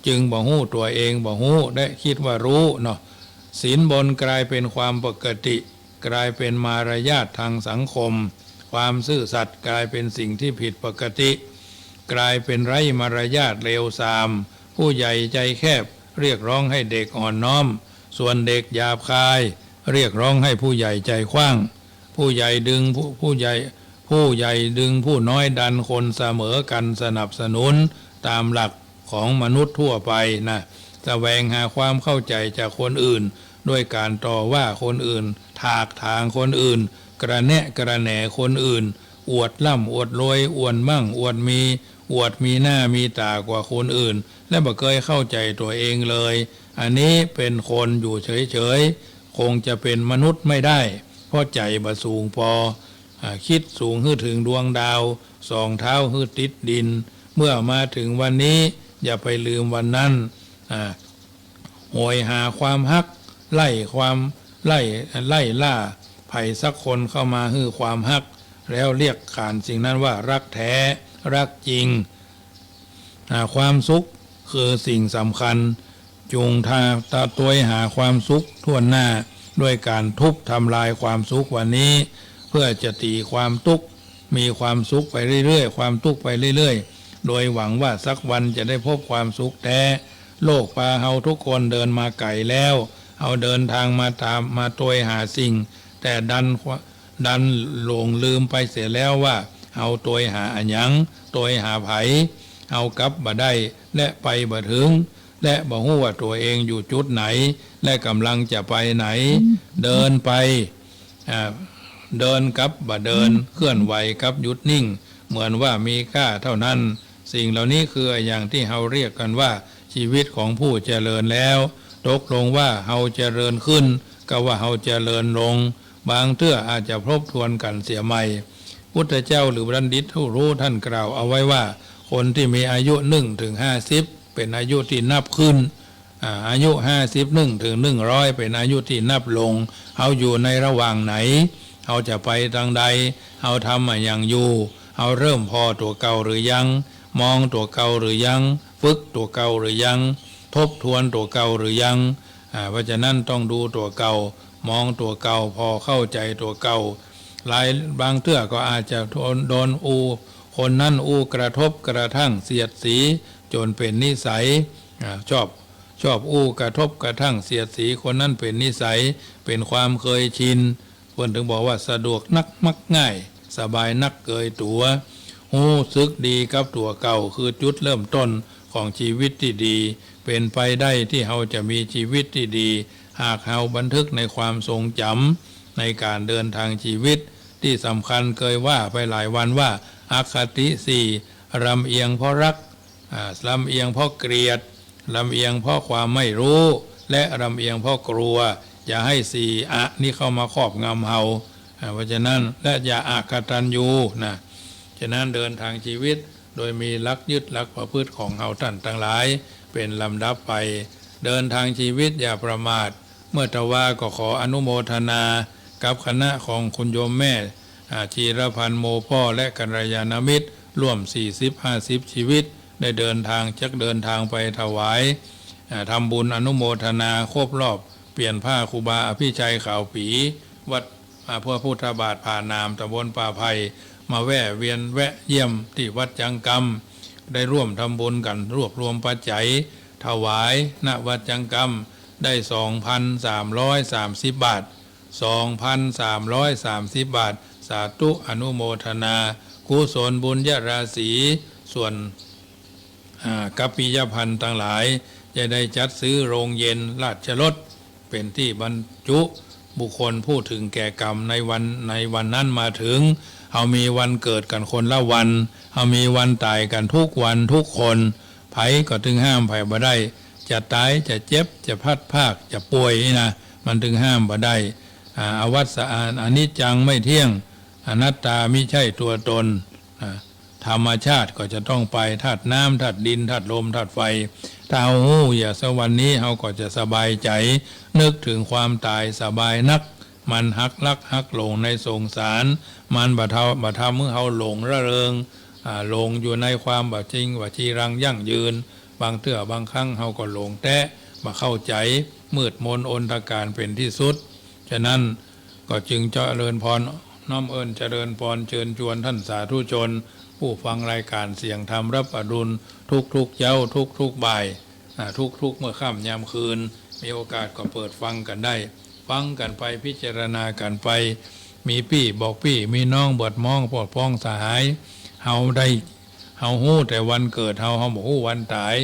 จึงบ่หู้ตัวเองบ่หู้และคิดว่ารู้เนาะศีลบนกลายเป็นความปกติกลายเป็นมารยาททางสังคมความซื่อสัตย์กลายเป็นสิ่งที่ผิดปกติกลายเป็นไร้มารยาทเลวทรามผู้ใหญ่ใจแคบเรียกร้องให้เด็กอ่อนน้อมส่วนเด็กหยาบคายเรียกร้องให้ผู้ใหญ่ใจกว้างผู้ใหญ่ดึงผู้ใหญ่ดึงผู้น้อยดันคนเสมอกันสนับสนุนตามหลักของมนุษย์ทั่วไปนะแสวงหาความเข้าใจจากคนอื่นด้วยการต่อว่าคนอื่นถากถางคนอื่นกระแนะกระแหน่คนอื่นอวดล่ำอวดรวยอวดมั่งอวดมีหน้ามีตากว่าคนอื่นและบ่เคยเข้าใจตัวเองเลยอันนี้เป็นคนอยู่เฉยๆคงจะเป็นมนุษย์ไม่ได้เพราะใจบ่สูงพอคิดสูงขึ้นถึงดวงดาวสองเท้าขึ้นติดดินเมื่อมาถึงวันนี้อย่าไปลืมวันนั้นโหยหาความฮักไล่ล่าไผ่สักคนเข้ามาฮื้อความฮักแล้วเรียกขานสิ่งนั้นว่ารักแท้รักจริงความสุขคือสิ่งสำคัญจุงตาตัวหาความสุขทั่วหน้าด้วยการทุบทำลายความสุขวันนี้เพื่อจะตีความทุกข์มีความสุขไปเรื่อยๆความทุกข์ไปเรื่อยๆโดยหวังว่าสักวันจะได้พบความสุขแท้โลกพาเฮาทุกคนเดินมาไกลแล้วเอาเดินทางมาตัวหาสิ่งแต่ดันหลงลืมไปเสียแล้วว่าเอาตัวหาอันยังตัวหาไผเอากลับบ่ได้และไปบ่ถึงและบ่ฮู้ว่าตัวเองอยู่จุดไหนและกำลังจะไปไหนเดินไปเดินกับบ่เดินเคลื่อนไหวกับหยุดนิ่งเหมือนว่ามีค่าเท่านั้นสิ่งเหล่านี้คืออย่างที่เฮาเรียกกันว่าชีวิตของผู้เจริญแล้วตกลงว่าเฮาเจริญขึ้นก็ว่าเฮาเจริญลงบางเทื่ออาจจะทบทวนกันเสียใหม่พุทธเจ้าหรือบัณฑิตผู้รู้ท่านกล่าวเอาไว้ว่าคนที่มีอายุ1 ถึง 50เป็นอายุที่นับขึ้นอายุ50 ถึง 100เป็นอายุที่นับลงเอาอยู่ในระหว่างไหนเอาจะไปทางใดเอาทำอย่างอยู่เอาเริ่มพอตัวเก่าหรือยังมองตัวเก่าหรือยังฝึกตัวเก่าหรือยังทบทวนตัวเก่าหรือยังเพราะฉะนั้นต้องดูตัวเก่ามองตัวเก่าพอเข้าใจตัวเก่าบางเทื่อก็อาจจะโดนคนนั้นกระทบกระทั่งเสียดสีจนเป็นนิสัยชอบกระทบกระทั่งเสียดสีคนนั้นเป็นนิสัยเป็นความเคยชินคนถึงบอกว่าสะดวกนักมักง่ายสบายนักเกยตัวหูซึกดีกับตัวเก่าคือจุดเริ่มต้นของชีวิตที่ดีเป็นไปได้ที่เราจะมีชีวิตที่ดีหากเราบันทึกในความทรงจำในการเดินทางชีวิตที่สำคัญเคยว่าไปหลายวันว่าอคติสี่ลำเอียงเพราะรักลำเอียงเพราะเกลียดลำเอียงเพราะความไม่รู้และลำเอียงเพราะกลัวอย่าให้สี่นี่เข้ามาครอบงำเฮาเพราะฉะนั้นและอย่าอากตัญญูนะฉะนั้นเดินทางชีวิตโดยมีหลักยึดหลักประพฤติของเฮาท่านทั้งหลายเป็นลำดับไปเดินทางชีวิตอย่าประมาทเมื่อตะว่าก็ขออนุโมทนากับคณะของคุณโยมแม่จีรพันธ์โมพ่อและกัลยาณมิตรร่วม 40-50 ชีวิตได้เดินทางถวายทำบุญอนุโมทนาครบรอบ เปลี่ยนผ้าครูบาอภิชัยขาวปีวัดพระพุทธบาทผ่านามตำบลป่าไผ่มาแวะเวียนแวะเยี่ยมที่วัดจังกรรมได้ร่วมทำบุญกันรวบรวมปัจจัยถวายณวัดจังกรรมได้ 2,330 บาท 2,330 บาทสาธุอนุโมทนากุศลบุญญาราศีส่วนกัปปิยพันธ์ทั้งหลายจะได้จัดซื้อโรงเย็นราชรสเป็นที่บรรจุบุคคลผู้ถึงแก่กรรมในวันนั้นมาถึงเอามีวันเกิดกันคนละวันเอามีวันตายกันทุกวันทุกคนไผก็ถึงห้ามไผบ่ได้จะตายจะเจ็บจะพัดภาคจะป่วยนี่นะมันถึงห้ามบ่ได้อวัฏสารอนิจจังไม่เที่ยงอนัตตามิใช่ตัวตนธรรมชาติก็จะต้องไปธาตุน้ำธาตุดินธาตุลมธาตุไฟถ้าเอาหูอย่าสวรรค์นี้เขาก็จะสบายใจนึกถึงความตายสบายนักมันหักลักหักหลงในสงสารมันบะทำเมื่อเขาหลงระเริงหลงอยู่ในความบะจริงบะจีรังยั่งยืนบางเตื้อบางครั้งเขาก็หลงแตะบะเข้าใจมืดมนอนตการเป็นที่สุดฉะนั้นก็จึงเจริญพรน้อมเอิญเจริญพรเชิญชวนท่านสาธุชนผู้ฟังรายการเสียงธรรมรับอรุณทุกเย้าทุกบ่ายทุกเมื่อค่ำยามคืนมีโอกาสก็เปิดฟังกันได้ฟังกันไปพิจารณากันไปมีพี่บอกพี่มีน้องบวชมองปอดพ้องสหายเฮาฮู้แต่วันเกิดเฮาบ่ฮู้วันตาย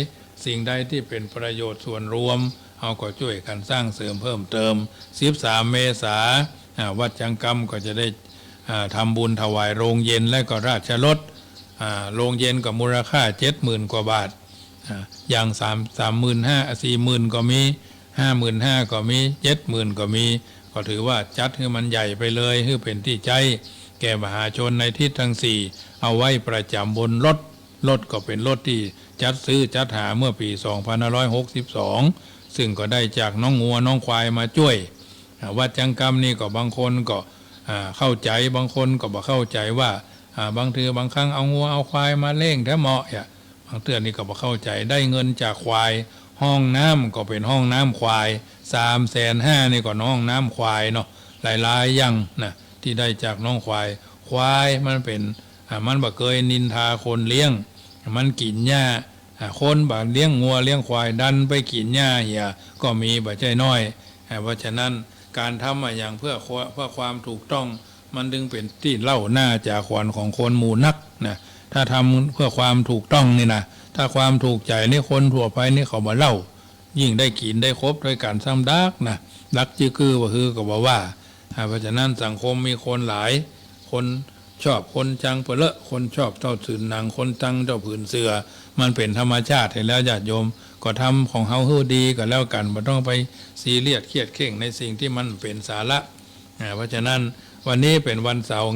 สิ่งใดที่เป็นประโยชน์ส่วนรวมเฮาก็ช่วยกันสร้างเสริมเพิ่มเติม13 เมษายนวัดจังกรรมก็จะได้ทำบุญถวายโรงเย็นและก็ราชรถโรงเย็นก็มูลค่า 70,000 กว่าบาทอย่าง35,000 40,000ก็มี55,000ก็มี70,000ก็มีก็ถือว่าจัดให้มันใหญ่ไปเลยให้เป็นที่ใจแก่มหาชนในทิศทั้ง4เอาไว้ประจำบนรถก็เป็นรถที่จัดซื้อจัดหาเมื่อปี2562ซึ่งก็ได้จากน้องงัวน้องควายมาช่วยวัดจังกรรมนี่ก็บางคนก็เข้าใจบางคนก็บ่เข้าใจว่าบางทีบางครั้งเอางัวเอาควายมาเล่งแท้เหมาะบางเตือนนี่ก็บ่เข้าใจได้เงินจากควายห้องน้ำก็เป็นห้องน้ำควาย350,000นี่ก็ห้องน้ำควายเนาะหลายๆอย่างนะที่ได้จากน้องควายมันเป็นมันบ่เคยนินทาคนเลี้ยงมันกินหญ้าคนบ่เลี้ยงงัวเลี้ยงควายดันไปกินหญ้าเหี่ยก็มีบ่ใช่น้อยเพราะฉะนั้นการทำอย่างเพื่อความถูกต้องมันดึงเป็นที่เล่าหน้าจากขวัญของคนหมู่นักนะถ้าทำเพื่อความถูกต้องนี่นะถ้าความถูกใจนี่คนทั่วไปนี่เขาบ่เล่ายิ่งได้กินได้ครบด้วยการซ้ำดักนะรักจื้อคือว่าคือก็บอกว่าเพราะฉะนั้นสังคมมีคนหลายคนชอบคนจังเปเลอะคนชอบเจ้าถืนหนังคนจังเจ้าผืนเสือมันเป็นธรรมชาติเห็นแล้วญาติโยมก็ทำของเฮาให้ดีก็แล้วกันไม่ต้องไปซีเรียสเครียดเข่งในสิ่งที่มันเป็นสาระเพราะฉะนั้นวันนี้เป็นวันเสาร์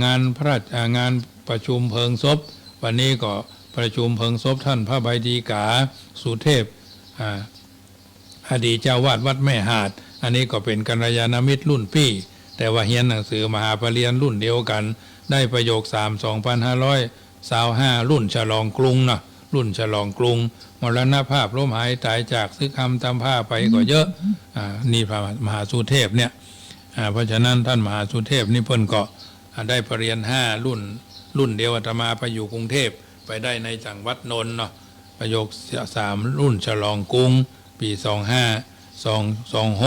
งานพระราชงานประชุมเพลิงศพวันนี้ก็ประชุมเพลิงศพท่านพระใบดีกาสุเทพอดีตเจ้าวาดวัดแม่หาดอันนี้ก็เป็นกัลยาณมิตรรุ่นพี่แต่ว่าเรียนหนังสือมหาปริญญารุ่นเดียวกันได้ประโยค2525รุ่นฉลองกรุงนะรุ่นฉลองกรุงมรณภาพล้มหายตายจากซึกคำตามผ้าไปก็เยอะนี่พระมหาสุเทพเนี่ยเพราะฉะนั้นท่านมหาสุเทพนี่เพิ่นก็ได้ปรริญญา5รุ่นเดียวอาตมาไปอยู่กรุงเทพไปได้ในจังหวัดนนท์เนาะประโยค3รุ่นฉลองกรุงปี26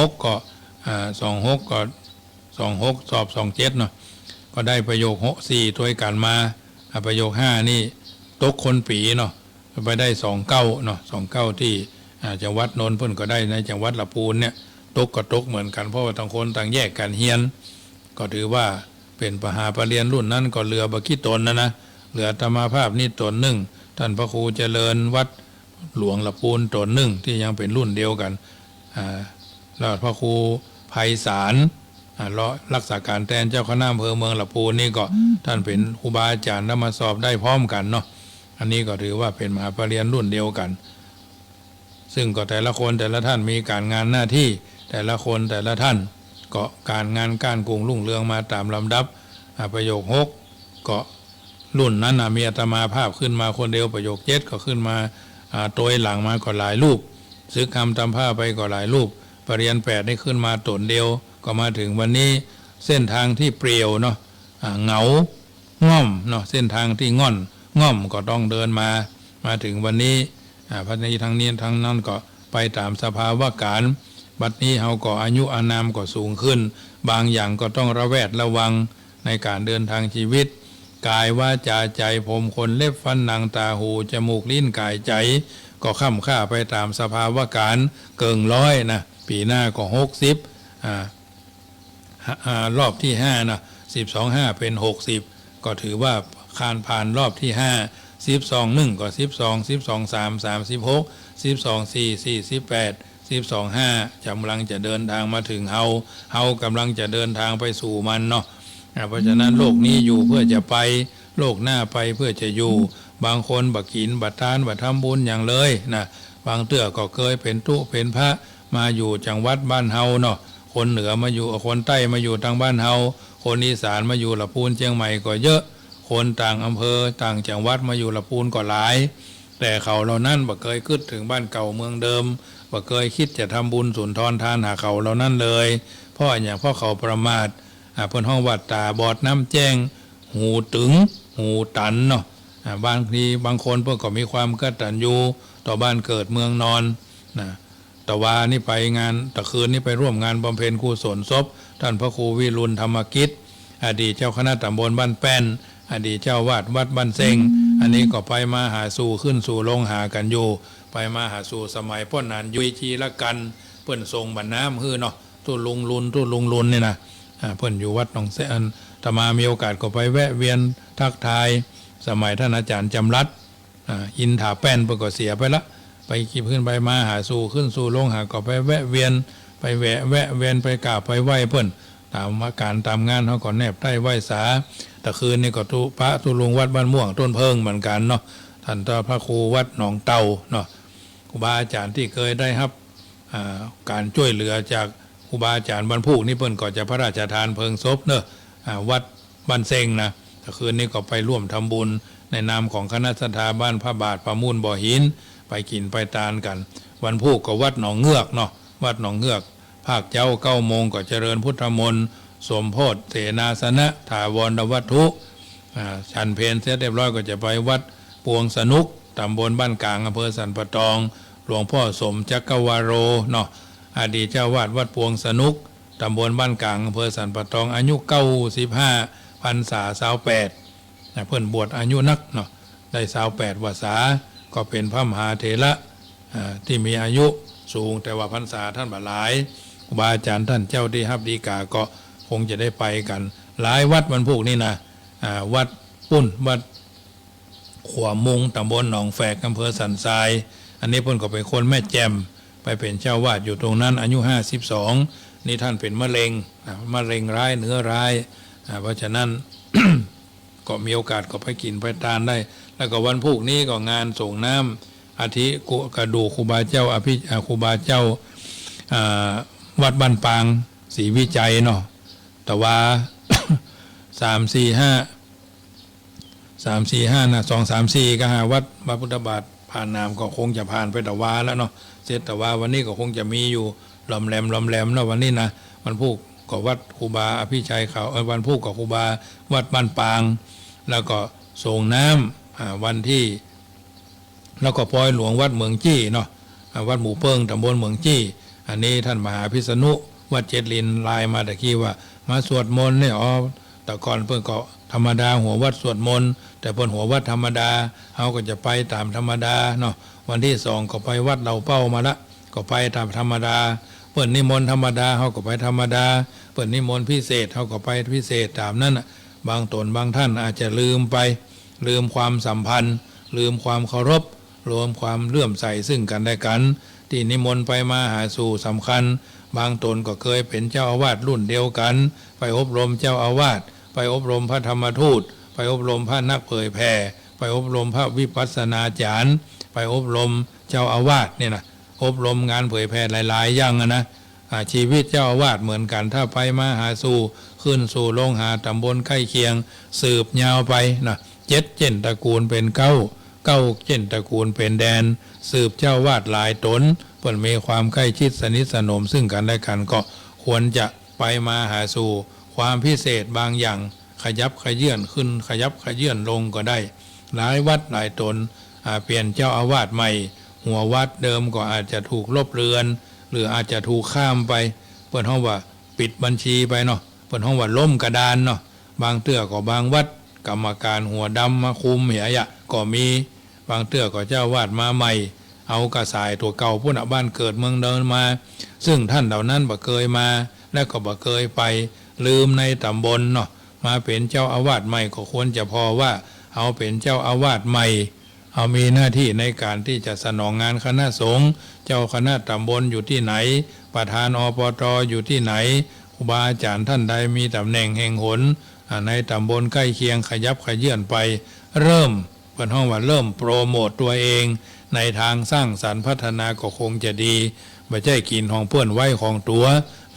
ก็26ก็26สอบ27เนาะก็ได้ประโยค4ถ้วยกันมาประโยค5นี่ตกคนปีเนาะไปได้29เนาะ29ที่จังหวัดนนท์เพิ่นก็ได้ในจังหวัดลำพูนเนี่ยตกก็ตกเหมือนกันเพราะว่าต่างคนต่างแยกกันเฮียนก็ถือว่าเป็นมหาปรริญญารุ่นนั้นก็เหลือบ่กี่ตนนะเหลือธรรมภาพนี่ตนหนึ่งท่านพระครูเจริญวัดหลวงลำพูนตนหนึ่งที่ยังเป็นรุ่นเดียวกันแล้วพระครูไพศาลรักษาการแทนเจ้าคณะอำเภอเมืองลำพูนนี่ก็ท่านเป็นครูบาอาจารย์มาสอบได้พร้อมกันเนาะอันนี้ก็ถือว่าเป็นมหาปรริญญารุ่นเดียวกันซึ่งก็แต่ละคนแต่ละท่านมีการงานหน้าที่แต่ละคนแต่ละท่านก็การงานการกรุงรุ่งเรืองมาตามลำดับประโยค6ก็รุ่นนั้นมีอาตมาภาพขึ้นมาคนเดียวประโยค7ก็ขึ้นมาตัวหลังมาก็หลายรูปซึกคำตามผ้าไปก็หลายรูป ปริญญา8ได้ขึ้นมาตนเดียวก็มาถึงวันนี้เส้นทางที่เปลี่ยวเนาะเหงาง่อมเนาะเส้นทางที่ง่อมก็ต้องเดินมาถึงวันนี้พัฒนาทางนี้ทางนั้นก็ไปตามสภาวะการบัดนี้เฮาก็อายุอานามก็สูงขึ้นบางอย่างก็ต้องระแวดระวังในการเดินทางชีวิตกายวาจาใจผมขนเล็บฟันหนังตาหูจมูกลิ้นกายใจก็ค่ำค่าไปตามสภาวะการเกิงร้อยนะปีหน้าก็60รอบที่5นะ12.5เป็น60ก็ถือว่าผ่านรอบที่5 12.1ก็12 12.3 36 12.4 48 12.5กำลังจะเดินทางมาถึงเฮากำลังจะเดินทางไปสู่มันเนาะเพราะฉะนั้นโลกนี้อยู่เพื่อจะไปโลกหน้าไปเพื่อจะอยู่บางคนบักกินบัตรทานบัตรทำบุญอย่างเลยนะบางเตื้อก็เคยเป็นตุเป็นพระมาอยู่จังหวัดบ้านเฮาเนาะคนเหนือมาอยู่คนใต้มาอยู่ทางบ้านเฮาคนอีสานมาอยู่ลำพูนเชียงใหม่ก็เยอะคนต่างอำเภอต่างจังหวัดมาอยู่ลำพูนก็หลายแต่เขาเหล่านั้นบ่เคยคิดถึงบ้านเก่าเมืองเดิมบ่เคยคิดจะทำบุญสุนทรทานหาเขาเหล่านั้นเลยเพราะอย่างเพราะเขาประมาทเพิ่นห้องวัดตาบอดน้ำแจ้งหูตึงหูตันเนาะบางทีบางคนเพิ่นก็มีความกตัญญูต่อบ้านเกิดเมืองนอนนะตะวานี่ไปงานตะคืนนี่ไปร่วมงานบำเพ็ญกุศลศพท่านพระครูวิรุณธรรมกิจอดีตเจ้าคณะตำบลบ้านแป้นอดีตเจ้าวาดวัดบ้านเซงอันนี้ก็ไปมาหาสู่ขึ้นสู่ลงหากันอยู่ไปมาหาสู่สมัยพ่อนานยุยชีละกันเพิ่นทรงบรรน้ำฮือเนาะตู้ลุงลุนนี่นะเพิ่นอยู่วัดหนองแสนถ้ามามีโอกาสก็ไปแวะเวียนทักทายสมัยท่านอาจารย์จำรัดอินถาแป้นเพิ่นก็เสียไปละไปขี่ขึ้นไปมาหาสู่ขึ้นสู่ลงหาก็ไปแวะเวียนไปแวะเวียนไปกราบไปไหว้เพิ่นตามอาการตามงานเขาก็แนบได้ไหว้สาแต่คืนนี่ก็พระตุลุงวัดบ้านม่วงต้นเพิงเหมือนกันเนาะท่านพระครูวัดหนองเตาเนาะครูบาอาจารย์ที่เคยได้รับการช่วยเหลือจากครูบาอาจารย์บรรพุกนี่เพิ่นก็จะพระราชทานเพลิงศพเนอะวัดบ้านเซงนะแต่คืนนี้ก็ไปร่วมทำบุญในนามของคณะสัทธาบ้านพระบาทประมูลบ่อหินไปกินไปทานกันวันพุกก็วัดหนองเงือกเนาะวัดหนองเงือกภาคเจ้า9 โมงก็เจริญพุทธมนต์สมโพธิเสนาสนะถาวรวัตถุฉันเพลเสร็จเรียบร้อยก็จะไปวัดปวงสนุกตำบลบ้านกลางอำเภอสันปะตองหลวงพ่อสมจักรวาโรเนาะอดีตเจ้าวาดวัดปวงสนุกตำบลบ้านกลางอำเภอสันปะตองอายุ95 พรรษา28เพิ่นบวชอายุนักเนาะได้28 วาษาก็เป็นพระมหาเถระที่มีอายุสูงแต่ว่าพรรษาท่านบ่หลายครูบาอาจารย์ท่านเจ้าที่ฮับดีกาก็คงจะได้ไปกันหลายวัดวันพวกนี้นะวัดปุ้นวัดขวามุงตำบลหนองแฝกอำเภอสันทรายอันนี้เพิ่นก็เป็นคนแม่แจ่มไปเป็นเจ้าวาดอยู่ตรงนั้นอายุ52นี่ท่านเป็นมะเร็งร้ายเนื้อร้ายเพราะฉะนั้น ก็มีโอกาสก็ไปกินไปทานได้แล้วก็วันพวกนี้ก็งานส่งน้ำอาทิกระดูกครูบาเจ้าครูบาเจ้าวัดบ้านปางศรีวิจัยเนาะแต่ว่า 3-4-5นะ2-3-4ก็หาวัดพระพุทธบาทผ่านนามก็คงจะผ่านไปแต่ว่าแล้วเนาะเสร็จแต่ว่าวันนี้ก็คงจะมีอยู่ลอมแหลมเนาะวันนี้นะวันพุกก็วัดครูบาอภิชัยเขาวันพุกก็ครูบาวัดบ้านปางแล้วก็ส่งน้ำวันที่แล้วก็ปล่อยหลวงวัดเมืองจี้เนาะวัดหมู่เปิงตำบลเมืองจี้อันนี้ท่านมหาพิษณุวัดเจ็ดลินไลน์มาตะกี้ว่ามาสวดมนต์เนี่ยแต่ก่อนเพิ่นก็ธรรมดาหัววัดสวดมนต์แต่เพิ่นหัววัดธรรมดาเขาก็จะไปตามธรรมดาเนาะวันที่2ก็ไปวัดเหล่าเป้ามาละก็ไปตามธรรมดาเพิ่นนิมนต์ธรรมดาเขาก็ไปธรรมดาเพิ่นนิมนต์พิเศษเขาก็ไปพิเศษตามนั้นบางตนบางท่านอาจจะลืมความสัมพันธ์ลืมความเคารพรวมความเลื่อมใสซึ่งกันและกันที่นิมนต์ไปมาหาสู่สำคัญบางตนก็เคยเป็นเจ้าอาวาสรุ่นเดียวกันไปอบรมเจ้าอาวาสไปอบรมพระธรรมทูตไปอบรมพระนักเผยแผ่ไปอบรมพระวิปัสสนาจารย์ไปอบรมเจ้าอาวาสเนี่ยนะอบรมงานเผยแผ่หลายๆอย่างนะชีวิตเจ้าอาวาสเหมือนกันถ้าไปมาหาสู่ขึ้นสู่ลงหาตำบลใกล้เคียงสืบยาวไปนะ7 เจนตระกูลเป็น9 เจนตระกูลเป็นแดนสืบเจ้าวาดหลายตน ปิดมีความใกล้ชิดสนิทสนมซึ่งกันและกันก็ควรจะไปมาหาสู่ความพิเศษบางอย่างขยับขยื่นขึ้นขยับขยื่นลงก็ได้หลายวัดหลายตนเปลี่ยนเจ้าอาวาสใหม่หัววัดเดิมก็อาจจะถูกลบเลือนหรืออาจจะถูกข้ามไปเปิดห้องว่าปิดบัญชีไปเนาะเปิดห้องว่าล้มกระดานเนาะบางเตื้อก็บางวัดกรรมการหัวดำมาคุมเหียะก็มีบางเตื้อก็เจ้าวาดมาใหม่เอากระสายตัวเก่าพุ่นบ้านเกิดเมืองเดินมาซึ่งท่านเหล่านั้นบ่เคยมาและก็บ่เคยไปลืมในตำบลเนาะมาเป็นเจ้าอาวาสใหม่ก็ควรจะพอว่าเอาเป็นเจ้าอาวาสใหม่เอามีหน้าที่ในการที่จะสนองงานคณะสงฆ์เจ้าคณะตำบลอยู่ที่ไหนประธานอปตอยู่ที่ไหนครูบาอาจารย์ท่านใดมีตำแหน่งแห่งหนในตำบลใกล้เคียงขยับขยื่นไปเริ่มเป็นห้องว่าเริ่มโปรโมตตัวเองในทางสร้างสรรค์พัฒนาก็คงจะดีไม่ใช่กินของเพื่อนไว้ของตัว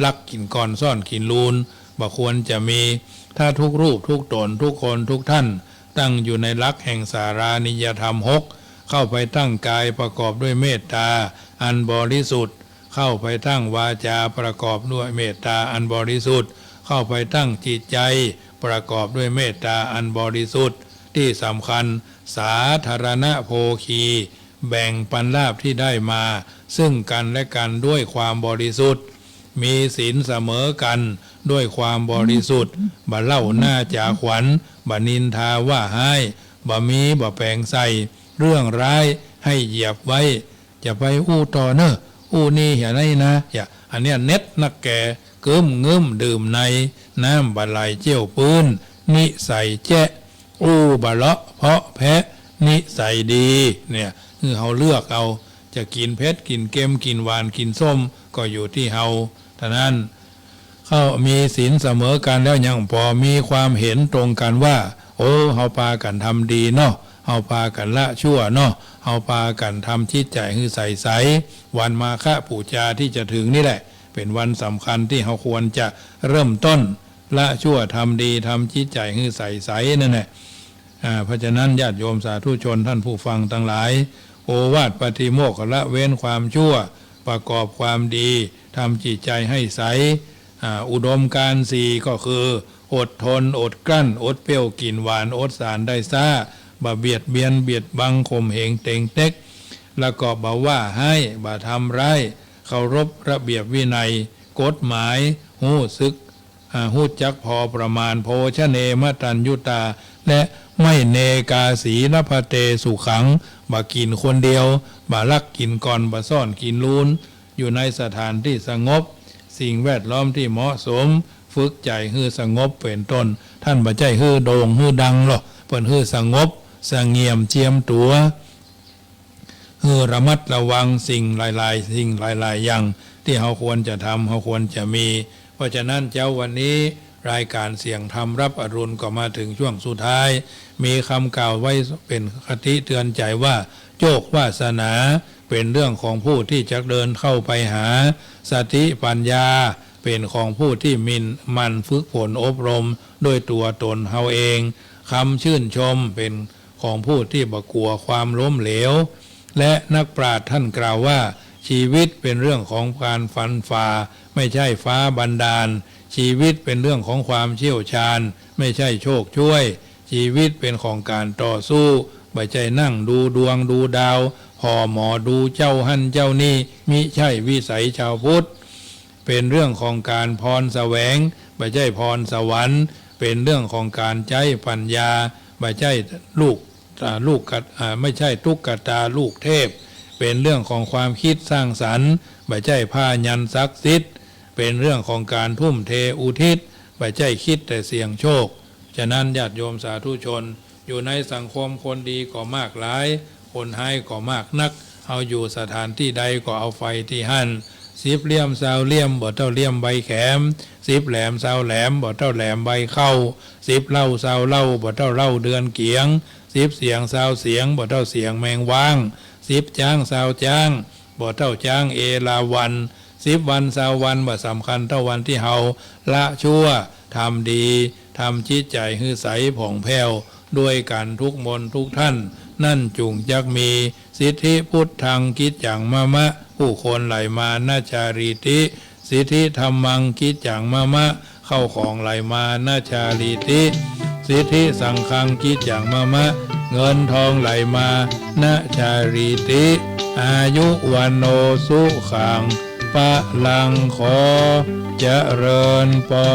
ลักกินก่อนซ่อนกินลูนบ่ควรจะมีถ้าทุกรูปทุกตนทุกคนทุกท่านตั้งอยู่ในหลักแห่งสารานิยธรรม6เข้าไปตั้งกายประกอบด้วยเมตตาอันบริสุทธิ์เข้าไปตั้งวาจาประกอบด้วยเมตตาอันบริสุทธิ์เข้าไปตั้งจิตใจประกอบด้วยเมตตาอันบริสุทธิ์ที่สำคัญสาธารณโภคีแบ่งปันลาภที่ได้มาซึ่งกันและกันด้วยความบริสุทธิ์มีศีลเสมอกันด้วยความบริสุทธิ์บ่เล่าหน้าจาขวัญบ่นินทาว่าให้บ่มีบ่แปลงใส่เรื่องร้ายให้เหยียบไว้จะไปอู้ต่อเนอะอู้นี่อย่าได้นะอย่าอันเนี้ยเน็ตนักแก่เกิมเงิมดื่มในน้ำบะไหลเจียวปืนนิสัยแจ๊ะอู้บะเลาะเพาะแพะนิสัยดีเนี่ยคือเขาเลือกเอาจะกินเพชรกินเค็มกินหวานกินส้มก็อยู่ที่เฮาฉะนั้นเขามีศีลเสมอกันแล้วยังพอมีความเห็นตรงกันว่าโอ้เฮาพากันทำดีเนาะเฮาพากันละชั่วเนาะเฮาพากันทำจิตใจให้ใสๆวันมาฆบูชาที่จะถึงนี่แหละเป็นวันสำคัญที่เฮาควรจะเริ่มต้นละชั่วทำดีทำจิตใจให้ใสๆนั่นแหละเพราะฉะนั้นญาติโยมสาธุชนท่านผู้ฟังทั้งหลายโอวาทปฏิโมกข์ละเว้นความชั่วประกอบความดีทำจิตใจให้ใสอุดมการณ์สี่ก็คืออดทนอดกลั้นอดเปรี้ยวกินหวานอดสารได้ซ่าบ่เบียดเบียนเบียดบังข่มเหงเต็งเต็กแล้วก็บ่ว่าให้บ่ทำร้ายเคารพระเบียบวินัยกฎหมายหู้ซึกหู้จักพอประมาณโภชเนมตัญยุตาและไม่เนกาสีนภเตสุขังบ่กินคนเดียวบ่ลักกินก่อนบ่ซ่อนกินลูนอยู่ในสถานที่สงบสิ่งแวดล้อมที่เหมาะสมฝึกใจให้สงบเป็นต้นท่านบ่ใจให้โด่งให้ดังหรอกเพิ่นให้สงบสงเงียมเจียมตัวให้ระมัดระวังสิ่งหลายๆสิ่งหลายๆอย่างที่เราควรจะทำเราควรจะมีเพราะฉะนั้นเจ้าวันนี้รายการเสียงธรรมรับอรุณก็มาถึงช่วงสุดท้ายมีคำกล่าวไว้เป็นคติเตือนใจว่าโชควาสนาเป็นเรื่องของผู้ที่จะเดินเข้าไปหาสติปัญญาเป็นของผู้ที่มันฝึกฝนอบรมด้วยตัวตนเฮาเองคำชื่นชมเป็นของผู้ที่บ่กลัวความล้มเหลวและนักปราชญ์ท่านกล่าวว่าชีวิตเป็นเรื่องของการฟันฝ่าไม่ใช่ฟ้าบันดาลชีวิตเป็นเรื่องของความเชี่ยวชาญไม่ใช่โชคช่วยชีวิตเป็นของการต่อสู้ไม่ใช่นั่งดูดวงดูดาวห่อหมอดูเจ้าหั่นเจ้านี่มิใช่วิสัยชาวพุทธเป็นเรื่องของการพรแสวงไม่ใช่พรสวรรค์เป็นเรื่องของการใจปัญญาไม่ใช่ลูกไม่ใช่ตุ๊กตาลูกเทพเป็นเรื่องของความคิดสร้างสรรค์ไม่ใช่ผ้ายันศักดิ์สิทธิ์เป็นเรื่องของการทุ่มเทอุทิศไม่ใช่คิดแต่เสี่ยงโชคฉะนั้นญาติโยมสาธุชนอยู่ในสังคมคนดีก็มากหลายคนให้ก็มากนักเอาอยู่สถานที่ใดก็เอาไฟที่หั่น10 เหลี่ยม20 เหลี่ยมบ่เท่าเหลี่ยมใบแขม10 แหลม20 แหลมบ่เท่าแหลมใบเข้า10 เล่า20 เล่าบ่เท่าเล่าเดือนเกียง10 เสียง20 เสียงบ่เท่าเสียงแมงวาง10 จ้าง20 จ้างบ่เท่าจ้างเอราวัณ10 วัน20 วันบ่สำคัญเท่าวันที่เฮาละชั่วทำดีทำจิตใจให้ใสผ่องแผ้วด้วยกันทุกมนทุกท่านนั่นจุงจักมีสิทธิพุทธังกิจจังมะ ผู้คนไหลมานาจารีติสิทธิธรรมังกิจจังมะมะเข้าของไหลมานาจารีติสิทธิสังฆังกิจจังมะมะเงินทองไหลมานาจารีติอายุวันโนสุขังปะลังขอเจริญปอ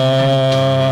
น